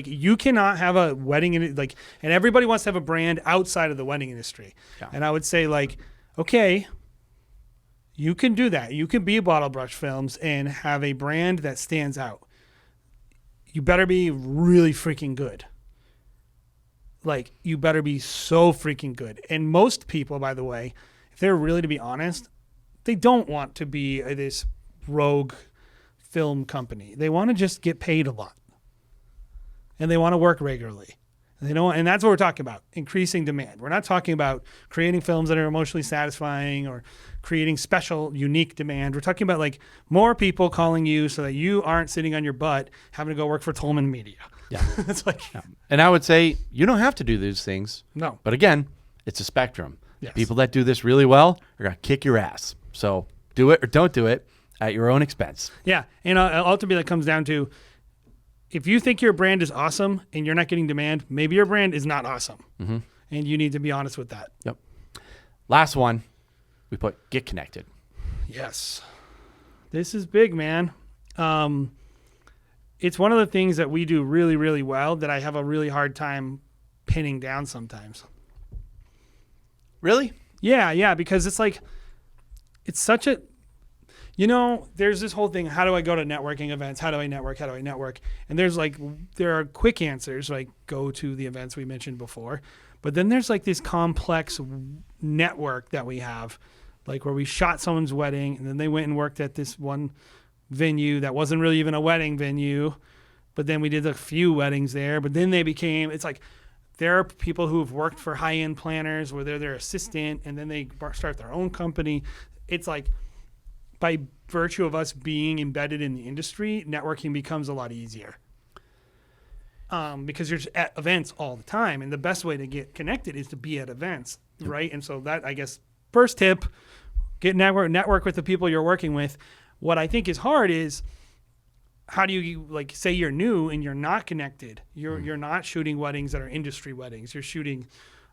you cannot have a wedding, and everybody wants to have a brand outside of the wedding industry. Yeah. And I would say like, okay, you can do that. You can be Bottle Brush Films and have a brand that stands out. You better be really freaking good. Like, you better be so freaking good. And most people, by the way, if they're really to be honest, they don't want to be this rogue film company. They want to just get paid a lot. And they want to work regularly. And that's what we're talking about, increasing demand. We're not talking about creating films that are emotionally satisfying or creating special, unique demand. We're talking about like more people calling you so that you aren't sitting on your butt having to go work for Tolman Media. Yeah. It's like, Yeah. And I would say you don't have to do these things. No. But again, it's a spectrum. Yes. People that do this really well are going to kick your ass. So do it or don't do it at your own expense. Yeah. And ultimately, that comes down to if you think your brand is awesome and you're not getting demand, maybe your brand is not awesome. Mm-hmm. And you need to be honest with that. Yep. Last one, we put get connected. Yes. This is big, man. It's one of the things that we do really, really well that I have a really hard time pinning down sometimes. Really? Yeah, because it's like, it's such a, there's this whole thing, how do I go to networking events? How do I network? And there are quick answers, like go to the events we mentioned before. But then there's like this complex network that we have, like where we shot someone's wedding and then they went and worked at this one venue that wasn't really even a wedding venue. But then we did a few weddings there, but then it's like, there are people who have worked for high-end planners where they're their assistant and then they start their own company. It's like, by virtue of us being embedded in the industry, networking becomes a lot easier. Because you're just at events all the time. And the best way to get connected is to be at events, right? And so that, I guess, first tip, network with the people you're working with. What I think is hard is, how do you, like, say you're new and you're not connected? You're not shooting weddings that are industry weddings. You're shooting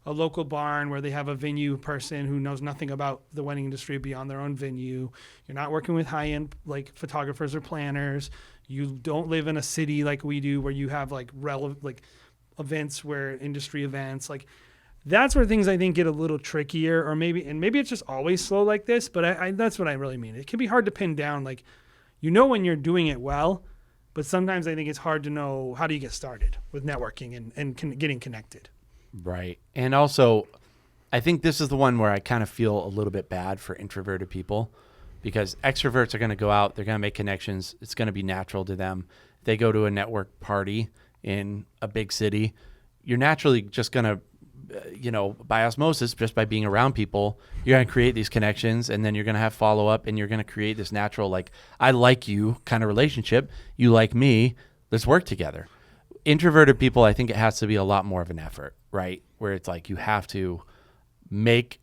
a local barn where they have a venue person who knows nothing about the wedding industry beyond their own venue. You're not working with high-end, like, photographers or planners. You don't live in a city like we do where you have, like, events where industry events. Like, that's where things, I think, get a little trickier, or maybe it's just always slow like this, but that's what I really mean. It can be hard to pin down, like, when you're doing it well, but sometimes I think it's hard to know, how do you get started with networking and getting connected. Right. And also, I think this is the one where I kind of feel a little bit bad for introverted people, because extroverts are going to go out, they're going to make connections. It's going to be natural to them. They go to a network party in a big city. You're naturally just going to, by osmosis, just by being around people, you're going to create these connections, and then you're going to have follow up, and you're going to create this natural, like, I like you kind of relationship. You like me. Let's work together. Introverted people, I think it has to be a lot more of an effort, right? Where it's like you have to make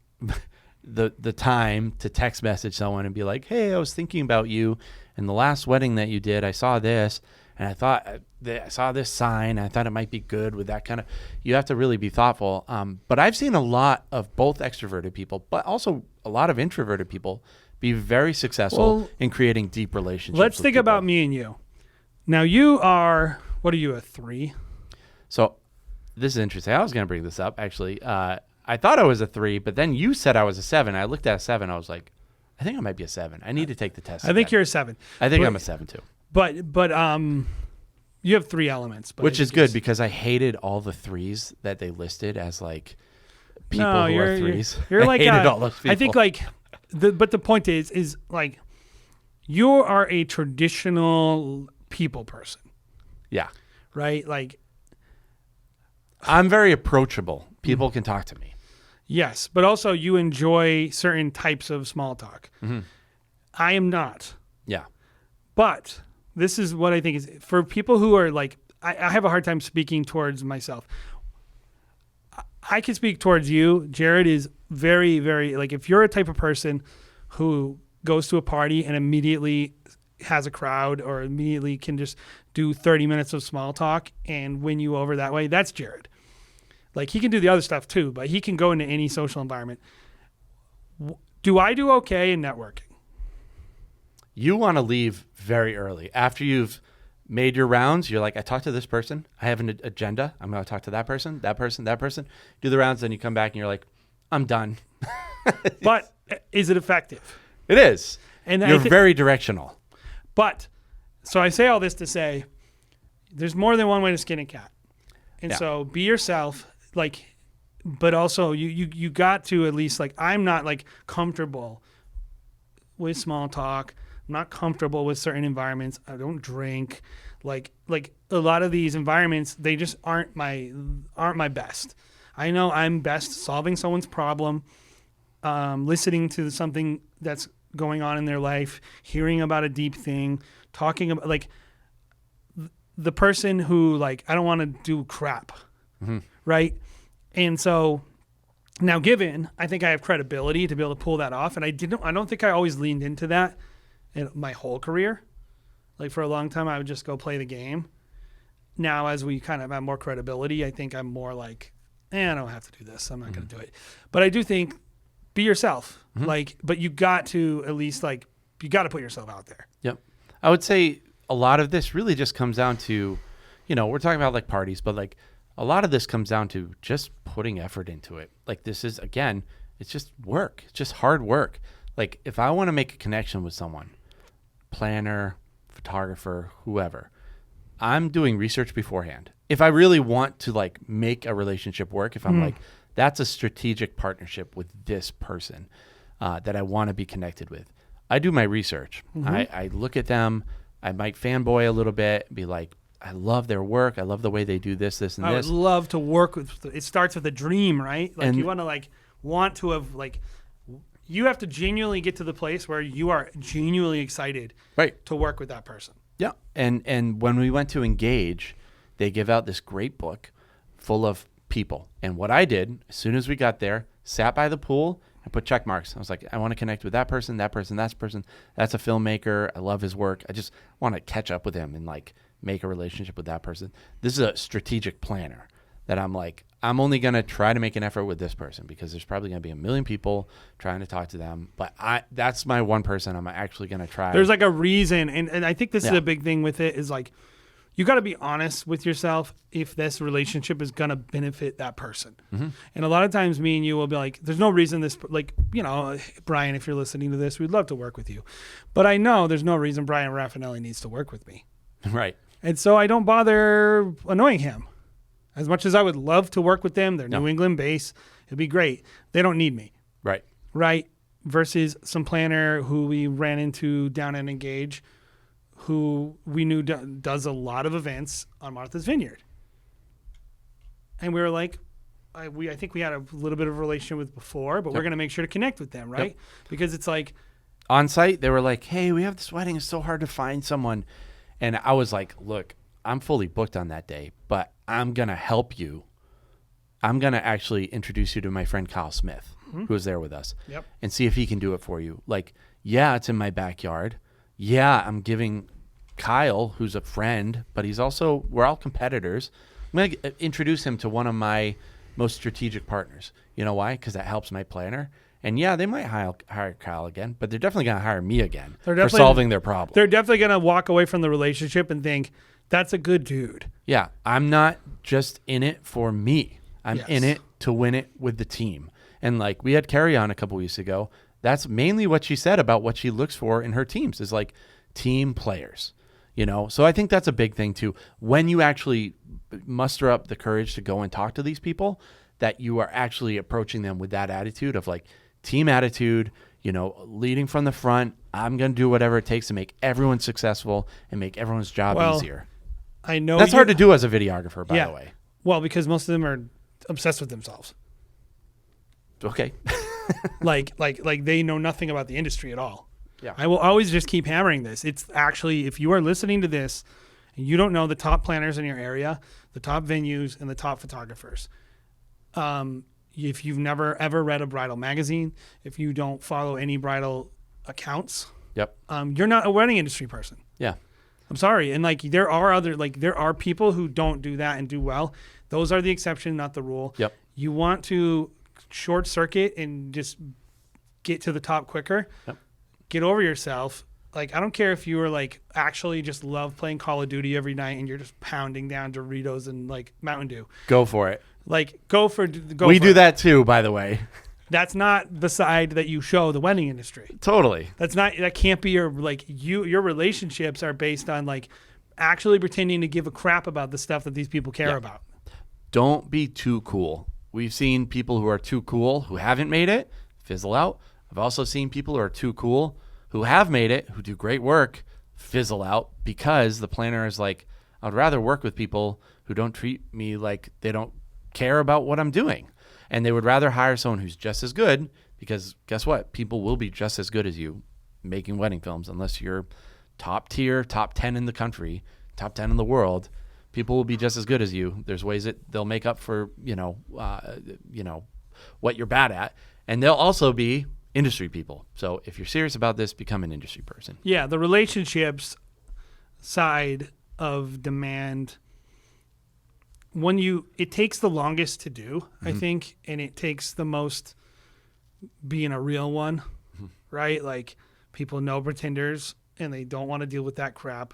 the time to text message someone and be like, hey, I was thinking about you. And the last wedding that you did, I saw this, and I thought I saw this sign. And I thought it might be good with that kind of. You have to really be thoughtful. But I've seen a lot of both extroverted people, but also a lot of introverted people be very successful in creating deep relationships. Let's think people. about me and you. Now you are, what are you, a 3? So this is interesting. I was going to bring this up, actually. I thought I was a 3, but then you said I was a 7. I looked at a 7. I was like, I think I might be a 7. I need to take the test. I think you're a 7. I think I'm a 7 too. But you have 3 elements. But which is good, because I hated all the 3s that they listed as, like, people who are 3s. You're like, hated all those people. I think, like, but the point is like, you are a traditional people person. Yeah. Right? Like, I'm very approachable. People can talk to me. Yes, but also you enjoy certain types of small talk. Mm-hmm. I am not. Yeah. But this is what I think is, for people who are like, I have a hard time speaking towards myself. I can speak towards you. Jared is very, very, like, if you're a type of person who goes to a party and immediately has a crowd, or immediately can just do 30 minutes of small talk and win you over that way, that's Jared. Like, he can do the other stuff too, but he can go into any social environment. Do I do okay in networking? You want to leave very early. After you've made your rounds, you're like, I talked to this person. I have an agenda. I'm going to talk to that person, that person, that person. Do the rounds, then you come back and you're like, I'm done. But is it effective? It is. And you're very directional. But, so I say all this to say, there's more than one way to skin a cat. And so be yourself, like, but also you got to at least, like, I'm not, like, comfortable with small talk. I'm not comfortable with certain environments. I don't drink. Like a lot of these environments, they just aren't my best. I know I'm best solving someone's problem, listening to something that's going on in their life, hearing about a deep thing, talking about, like, the person who, like, I don't want to do crap, right? And so now, given, I think I have credibility to be able to pull that off, and I don't think I always leaned into that in my whole career. Like, for a long time, I would just go play the game. now as we kind of have more credibility, I think I'm more like, I don't have to do this. I'm not going to do it. But I do think be yourself. But you got to at least you got to put yourself out there. Yep. I would say a lot of this really just comes down to, we're talking about like parties, but like a lot of this comes down to just putting effort into it. Like this is, again, it's just work. It's just hard work. Like if I want to make a connection with someone, planner, photographer, whoever, I'm doing research beforehand. If I really want to like make a relationship work, if I'm like, that's a strategic partnership with this person that I want to be connected with, I do my research. I look at them. I might fanboy a little bit, be like, I love their work. I love the way they do this, and this. I would love to work with, it starts with a dream, right? Like And- you want to have you have to genuinely get to the place where you are genuinely excited Right. to work with that person. Yeah. And when we went to Engage, they give out this great book full of people. And what I did, as soon as we got there, sat by the pool and put check marks. I was like, I want to connect with that person, that person, that person. That's a filmmaker. I love his work. I just want to catch up with him and like make a relationship with that person. This is a strategic planner that I'm like, I'm only going to try to make an effort with this person because there's probably going to be a million people trying to talk to them. But that's my one person I'm actually going to try. There's like a reason. And I think this is Yeah. a big thing with it is like, you got to be honest with yourself if this relationship is going to benefit that person. And a lot of times me and you will be like, there's no reason this, Brian, if you're listening to this, we'd love to work with you. But I know there's no reason Brian Raffinelli needs to work with me. Right. And so I don't bother annoying him. As much as I would love to work with them, they're New England based. It'd be great. They don't need me. Right. Right. Versus some planner who we ran into down at Engage, who we knew does a lot of events on Martha's Vineyard. And we were like, I think we had a little bit of a relation with before, but we're going to make sure to connect with them, right? Yep. Because it's like, On site, they were like, hey, we have this wedding. It's so hard to find someone. And I was like, look, I'm fully booked on that day, but I'm going to help you. I'm going to actually introduce you to my friend Kyle Smith, who was there with us, and see if he can do it for you. Like, yeah, it's in my backyard. Yeah, I'm giving Kyle, who's a friend, but we're all competitors. I'm going to introduce him to one of my most strategic partners. You know why? Because that helps my planner. And yeah, they might hire Kyle again, but they're definitely going to hire me again for solving their problem. They're definitely going to walk away from the relationship and think, that's a good dude. Yeah, I'm not just in it for me. I'm in it to win it with the team. And like we had Carrie on a couple weeks ago. That's mainly what she said about what she looks for in her teams is like team players, So I think that's a big thing too. When you actually muster up the courage to go and talk to these people, that you are actually approaching them with that attitude of like team attitude, leading from the front. I'm going to do whatever it takes to make everyone successful and make everyone's job easier. I know That's hard to do as a videographer, by the way. Well, because most of them are obsessed with themselves. Okay. like they know nothing about the industry at all. Yeah. I will always just keep hammering this. It's actually, if you are listening to this and you don't know the top planners in your area, the top venues, and the top photographers, if you've never ever read a bridal magazine, if you don't follow any bridal accounts, you're not a wedding industry person. Yeah. I'm sorry. And there are people who don't do that and do well. Those are the exception, not the rule. Yep. You want to short circuit and just get to the top quicker. Yep. Get over yourself. I don't care if you were actually just love playing Call of Duty every night and you're just pounding down Doritos and Mountain Dew. Go for it. We do that too, by the way. That's not the side that you show the wedding industry. Totally. That can't be your relationships are based on actually pretending to give a crap about the stuff that these people care about. Don't be too cool. We've seen people who are too cool who haven't made it fizzle out. I've also seen people who are too cool who have made it, who do great work, fizzle out because the planner is like, I'd rather work with people who don't treat me like they don't care about what I'm doing. And they would rather hire someone who's just as good because guess what? People will be just as good as you making wedding films unless you're top tier, top 10 in the country, top 10 in the world. People will be just as good as you. There's ways that they'll make up for, what you're bad at. And they'll also be industry people. So if you're serious about this, become an industry person. Yeah, the relationships side of demand it takes the longest to do, I think, and it takes the most being a real one, right? Like people know pretenders and they don't want to deal with that crap.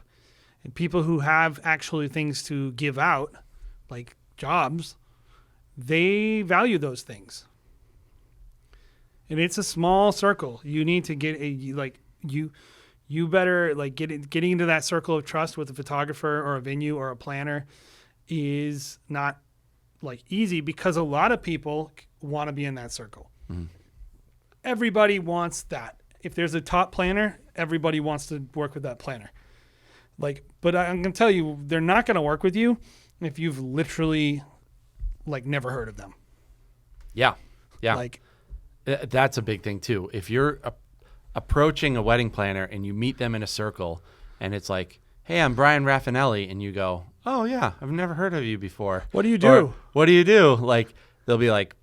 And people who have actually things to give out, like jobs, they value those things. And it's a small circle. You need to get you better like getting into that circle of trust with a photographer or a venue or a planner is not like easy because a lot of people want to be in that circle. Everybody wants that. If there's a top planner, everybody wants to work with that planner. Like, but I'm going to tell you, they're not going to work with you if you've literally like never heard of them. Yeah. Yeah. Like that's a big thing too. If you're approaching a wedding planner and you meet them in a circle and it's like, hey, I'm Brian Raffinelli. And you go, oh yeah, I've never heard of you before. What do you do? Or, what do you do? Like, they'll be like,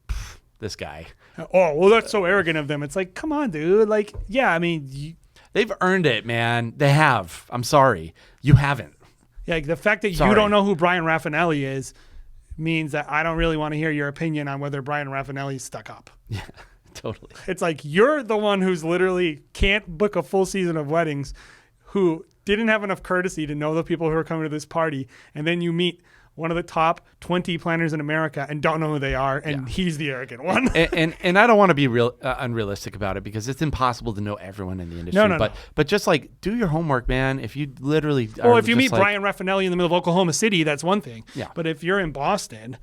this guy. Oh, well, that's so arrogant of them. It's like, come on, dude. Like, yeah, I mean, they've earned it, man. They have. I'm sorry. You haven't. Yeah, like the fact that Sorry. you don't know who Brian Raffinelli is means that I don't really want to hear your opinion on whether Brian Raffinelli is stuck up. Yeah, totally. It's like you're the one who's literally can't book a full season of weddings, who didn't have enough courtesy to know the people who are coming to this party, and then you meet one of the top 20 planners in America and don't know who they are, and he's the arrogant one. and I don't want to be unrealistic about it because it's impossible to know everyone in the industry. No. But just like do your homework, man. If you literally well, if you meet Brian Raffinelli in the middle of Oklahoma City, that's one thing. Yeah. But if you're in Boston,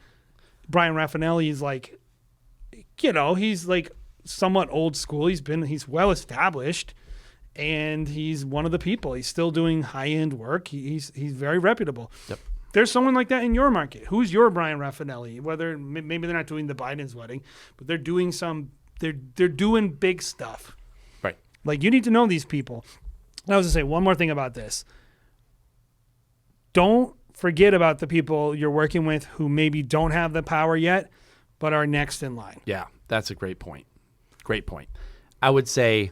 Brian Raffinelli is like, he's like somewhat old school. He's well established, and he's one of the people. He's still doing high end work. He's very reputable. Yep. There's someone like that in your market. Who's your Brian Raffinelli? Whether maybe they're not doing the Biden's wedding, but they're doing they're doing big stuff. Right. Like you need to know these people. And I was gonna say one more thing about this. Don't forget about the people you're working with who maybe don't have the power yet, but are next in line. Yeah, that's a great point. Great point. I would say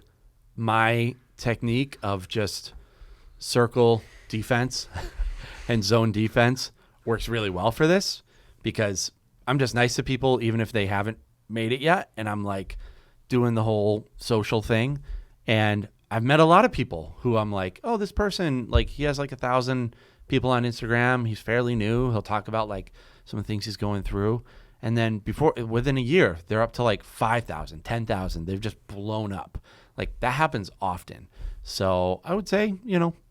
my technique of just circle defense and zone defense works really well for this because I'm just nice to people even if they haven't made it yet. And I'm like doing the whole social thing. And I've met a lot of people who I'm like, oh, this person, like he has like 1,000 people on Instagram. He's fairly new. He'll talk about like some of the things he's going through. And then within a year, they're up to like 5,000, 10,000. They've just blown up. Like that happens often. So I would say,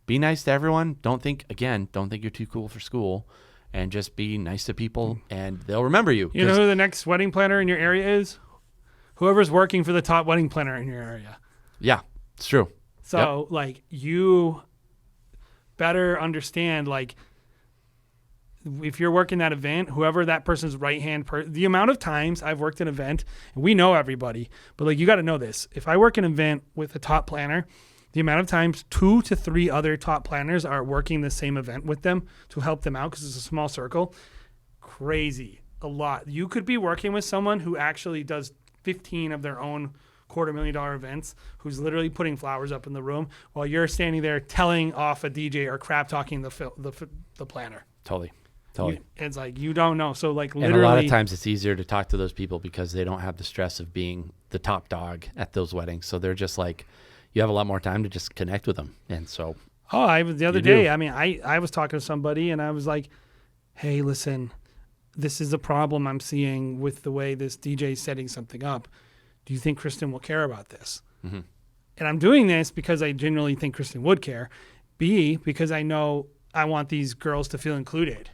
be nice to everyone. Don't think you're too cool for school, and just be nice to people and they'll remember you. You know who the next wedding planner in your area is? Whoever's working for the top wedding planner in your area. Yeah, it's true. So like you better understand, like if you're working that event, whoever that person's right-hand the amount of times I've worked an event, and we know everybody, but like you got to know this. If I work an event with a top planner, the amount of times 2 to 3 other top planners are working the same event with them to help them out because it's a small circle. Crazy. A lot. You could be working with someone who actually does 15 of their own $250,000 events, who's literally putting flowers up in the room while you're standing there telling off a DJ or crap talking the planner. Totally. It's like you don't know. So like literally, and a lot of times it's easier to talk to those people because they don't have the stress of being the top dog at those weddings. So they're just like, you have a lot more time to just connect with them. And so. The other day, I mean, I was talking to somebody and I was like, hey, listen, this is a problem I'm seeing with the way this DJ is setting something up. Do you think Kristen will care about this? Mm-hmm. And I'm doing this because I genuinely think Kristen would care. B, because I know I want these girls to feel included.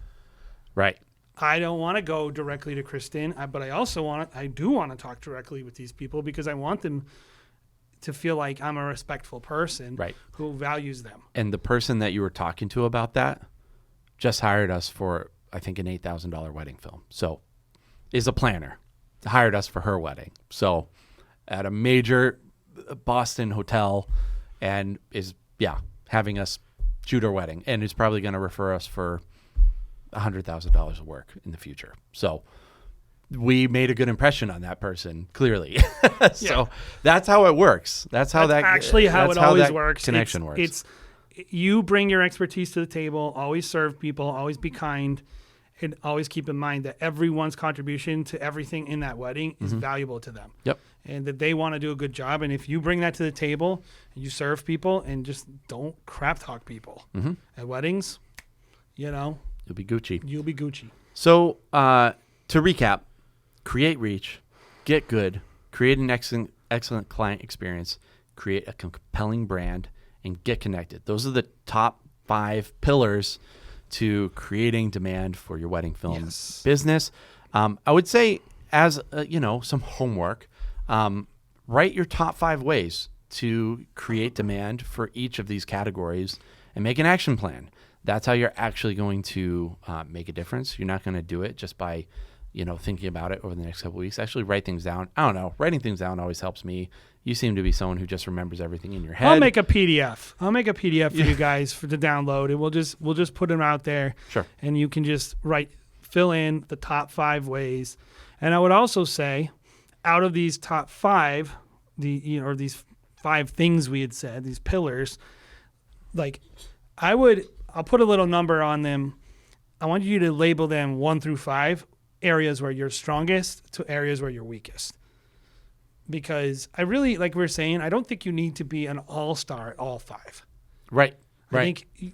Right. I don't want to go directly to Kristen, but I do want to talk directly with these people because I want them to feel like I'm a respectful person who values them. And the person that you were talking to about that just hired us for, I think, an $8,000 wedding film. So is a planner, hired us for her wedding. So at a major Boston hotel and is, having us shoot her wedding and is probably going to refer us for $100,000 of work in the future. So we made a good impression on that person, clearly. So that's how it works. That's how it always works. Connection works. It's you bring your expertise to the table, always serve people, always be kind, And always keep in mind that everyone's contribution to everything in that wedding is valuable to them. Yep. And that they want to do a good job. And if you bring that to the table and you serve people and just don't crap talk people at weddings, you'll be Gucci. You'll be Gucci. So to recap, create reach, get good, create an excellent client experience, create a compelling brand, and get connected. Those are the top 5 pillars to creating demand for your wedding film business. I would say, as some homework, write your top 5 ways to create demand for each of these categories and make an action plan. That's how you're actually going to make a difference. You're not going to do it just by thinking about it over the next couple of weeks. Actually write things down. I don't know. Writing things down always helps me. You seem to be someone who just remembers everything in your head. I'll make a PDF. I'll make a PDF for you guys to download, and we'll just put them out there. Sure. And you can just fill in the top 5 ways. And I would also say, out of these top 5, or these 5 things we had said, these pillars, I'll put a little number on them. I want you to label them 1 through 5, areas where you're strongest to areas where you're weakest. Because I really, like we were saying, I don't think you need to be an all-star at all 5. Right.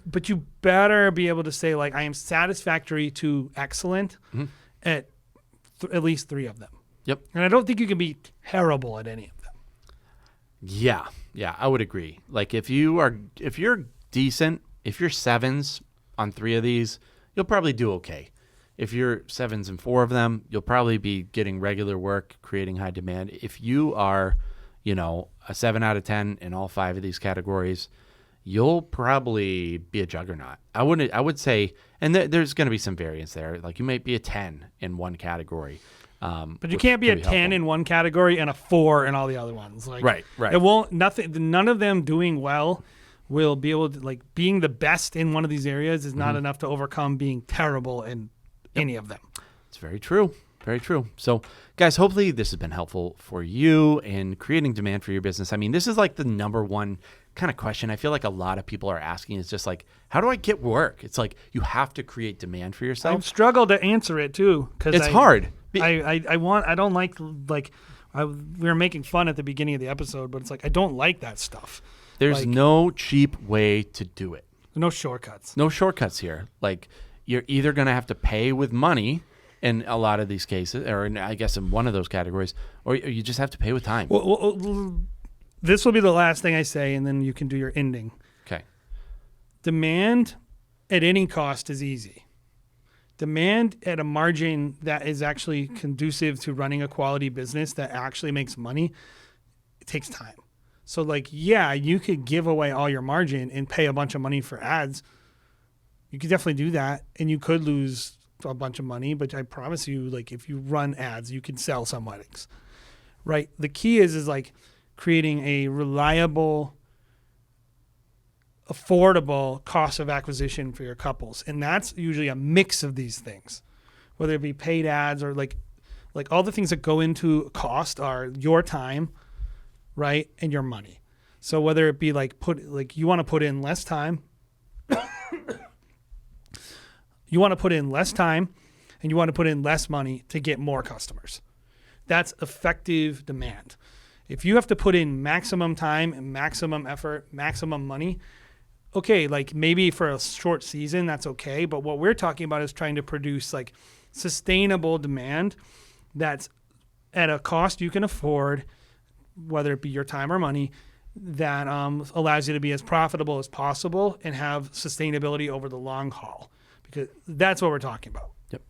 But you better be able to say, I am satisfactory to excellent at least 3 of them. Yep. And I don't think you can be terrible at any of them. Yeah, I would agree. If you're decent, if you're 7s on 3 of these, you'll probably do okay. If you're 7s in 4 of them, you'll probably be getting regular work, creating high demand. If you are, a 7 out of 10 in all 5 of these categories, you'll probably be a juggernaut. I would say, and there's going to be some variance there. You might be a 10 in one category. But you can't be a 10 in one category and a 4 in all the other ones. Right. It won't. None of them doing well will be able to being the best in one of these areas is not enough to overcome being terrible in any of them. It's very true. Very true. So, guys, hopefully this has been helpful for you in creating demand for your business. I mean, this is the number one kind of question I feel like a lot of people are asking is just how do I get work? It's you have to create demand for yourself. I've struggled to answer it too because it's hard. I don't like we were making fun at the beginning of the episode, but it's I don't like that stuff. There's no cheap way to do it. No shortcuts. No shortcuts here. You're either going to have to pay with money in a lot of these cases, or I guess in one of those categories, or you just have to pay with time. Well, this will be the last thing I say, and then you can do your ending. Okay. Demand at any cost is easy. Demand at a margin that is actually conducive to running a quality business that actually makes money, it takes time. So you could give away all your margin and pay a bunch of money for ads. You could definitely do that, and you could lose a bunch of money, but I promise you, if you run ads, you can sell some weddings, right? The key is creating a reliable, affordable cost of acquisition for your couples. And that's usually a mix of these things, whether it be paid ads or all the things that go into cost are your time, right? And your money. So whether it be you want to put in less time, you want to put in less time and you want to put in less money to get more customers. That's effective demand. If you have to put in maximum time and maximum effort, maximum money, okay, maybe for a short season, that's okay. But what we're talking about is trying to produce sustainable demand that's at a cost you can afford, whether it be your time or money, that allows you to be as profitable as possible and have sustainability over the long haul. Because that's what we're talking about. Yep.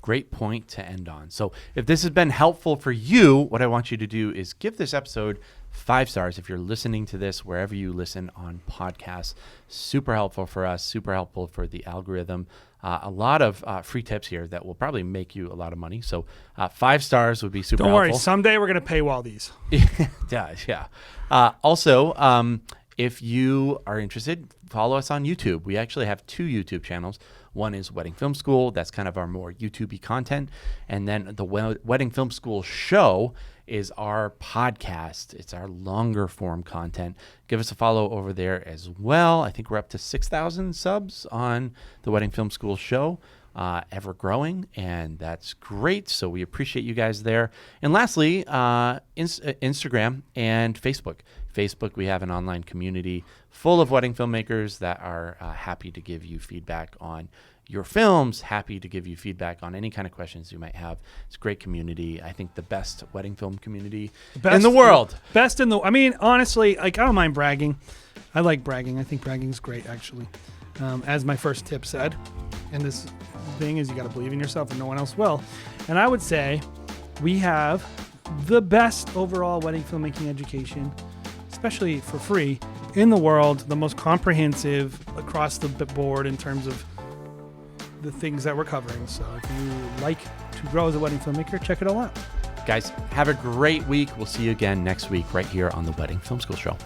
Great point to end on. So if this has been helpful for you, what I want you to do is give this episode 5 stars if you're listening to this wherever you listen on podcasts. Super helpful for us, super helpful for the algorithm. A lot of free tips here that will probably make you a lot of money. So 5 stars would be super helpful. Don't worry, someday we're going to paywall these. Yeah. Also, if you are interested, follow us on YouTube. We actually have 2 YouTube channels. One is Wedding Film School. That's kind of our more YouTube-y content. And then the Wedding Film School show is our podcast. It's our longer form content. Give us a follow over there as well. I think we're up to 6,000 subs on the Wedding Film School show. ever growing, and that's great. So we appreciate you guys there. And lastly, Instagram and Facebook. Facebook, we have an online community full of wedding filmmakers that are happy to give you feedback on your films, happy to give you feedback on any kind of questions you might have. It's a great community. I think the best wedding film community in the world. Best in the, I mean, honestly, like, I don't mind bragging. I like bragging. I think bragging is great, actually. As my first tip said, and this thing is you got to believe in yourself and no one else will. And I would say we have the best overall wedding filmmaking education, especially for free, in the world, the most comprehensive across the board in terms of the things that we're covering. So if you like to grow as a wedding filmmaker, check it all out. Guys, have a great week. We'll see you again next week right here on the Wedding Film School Show.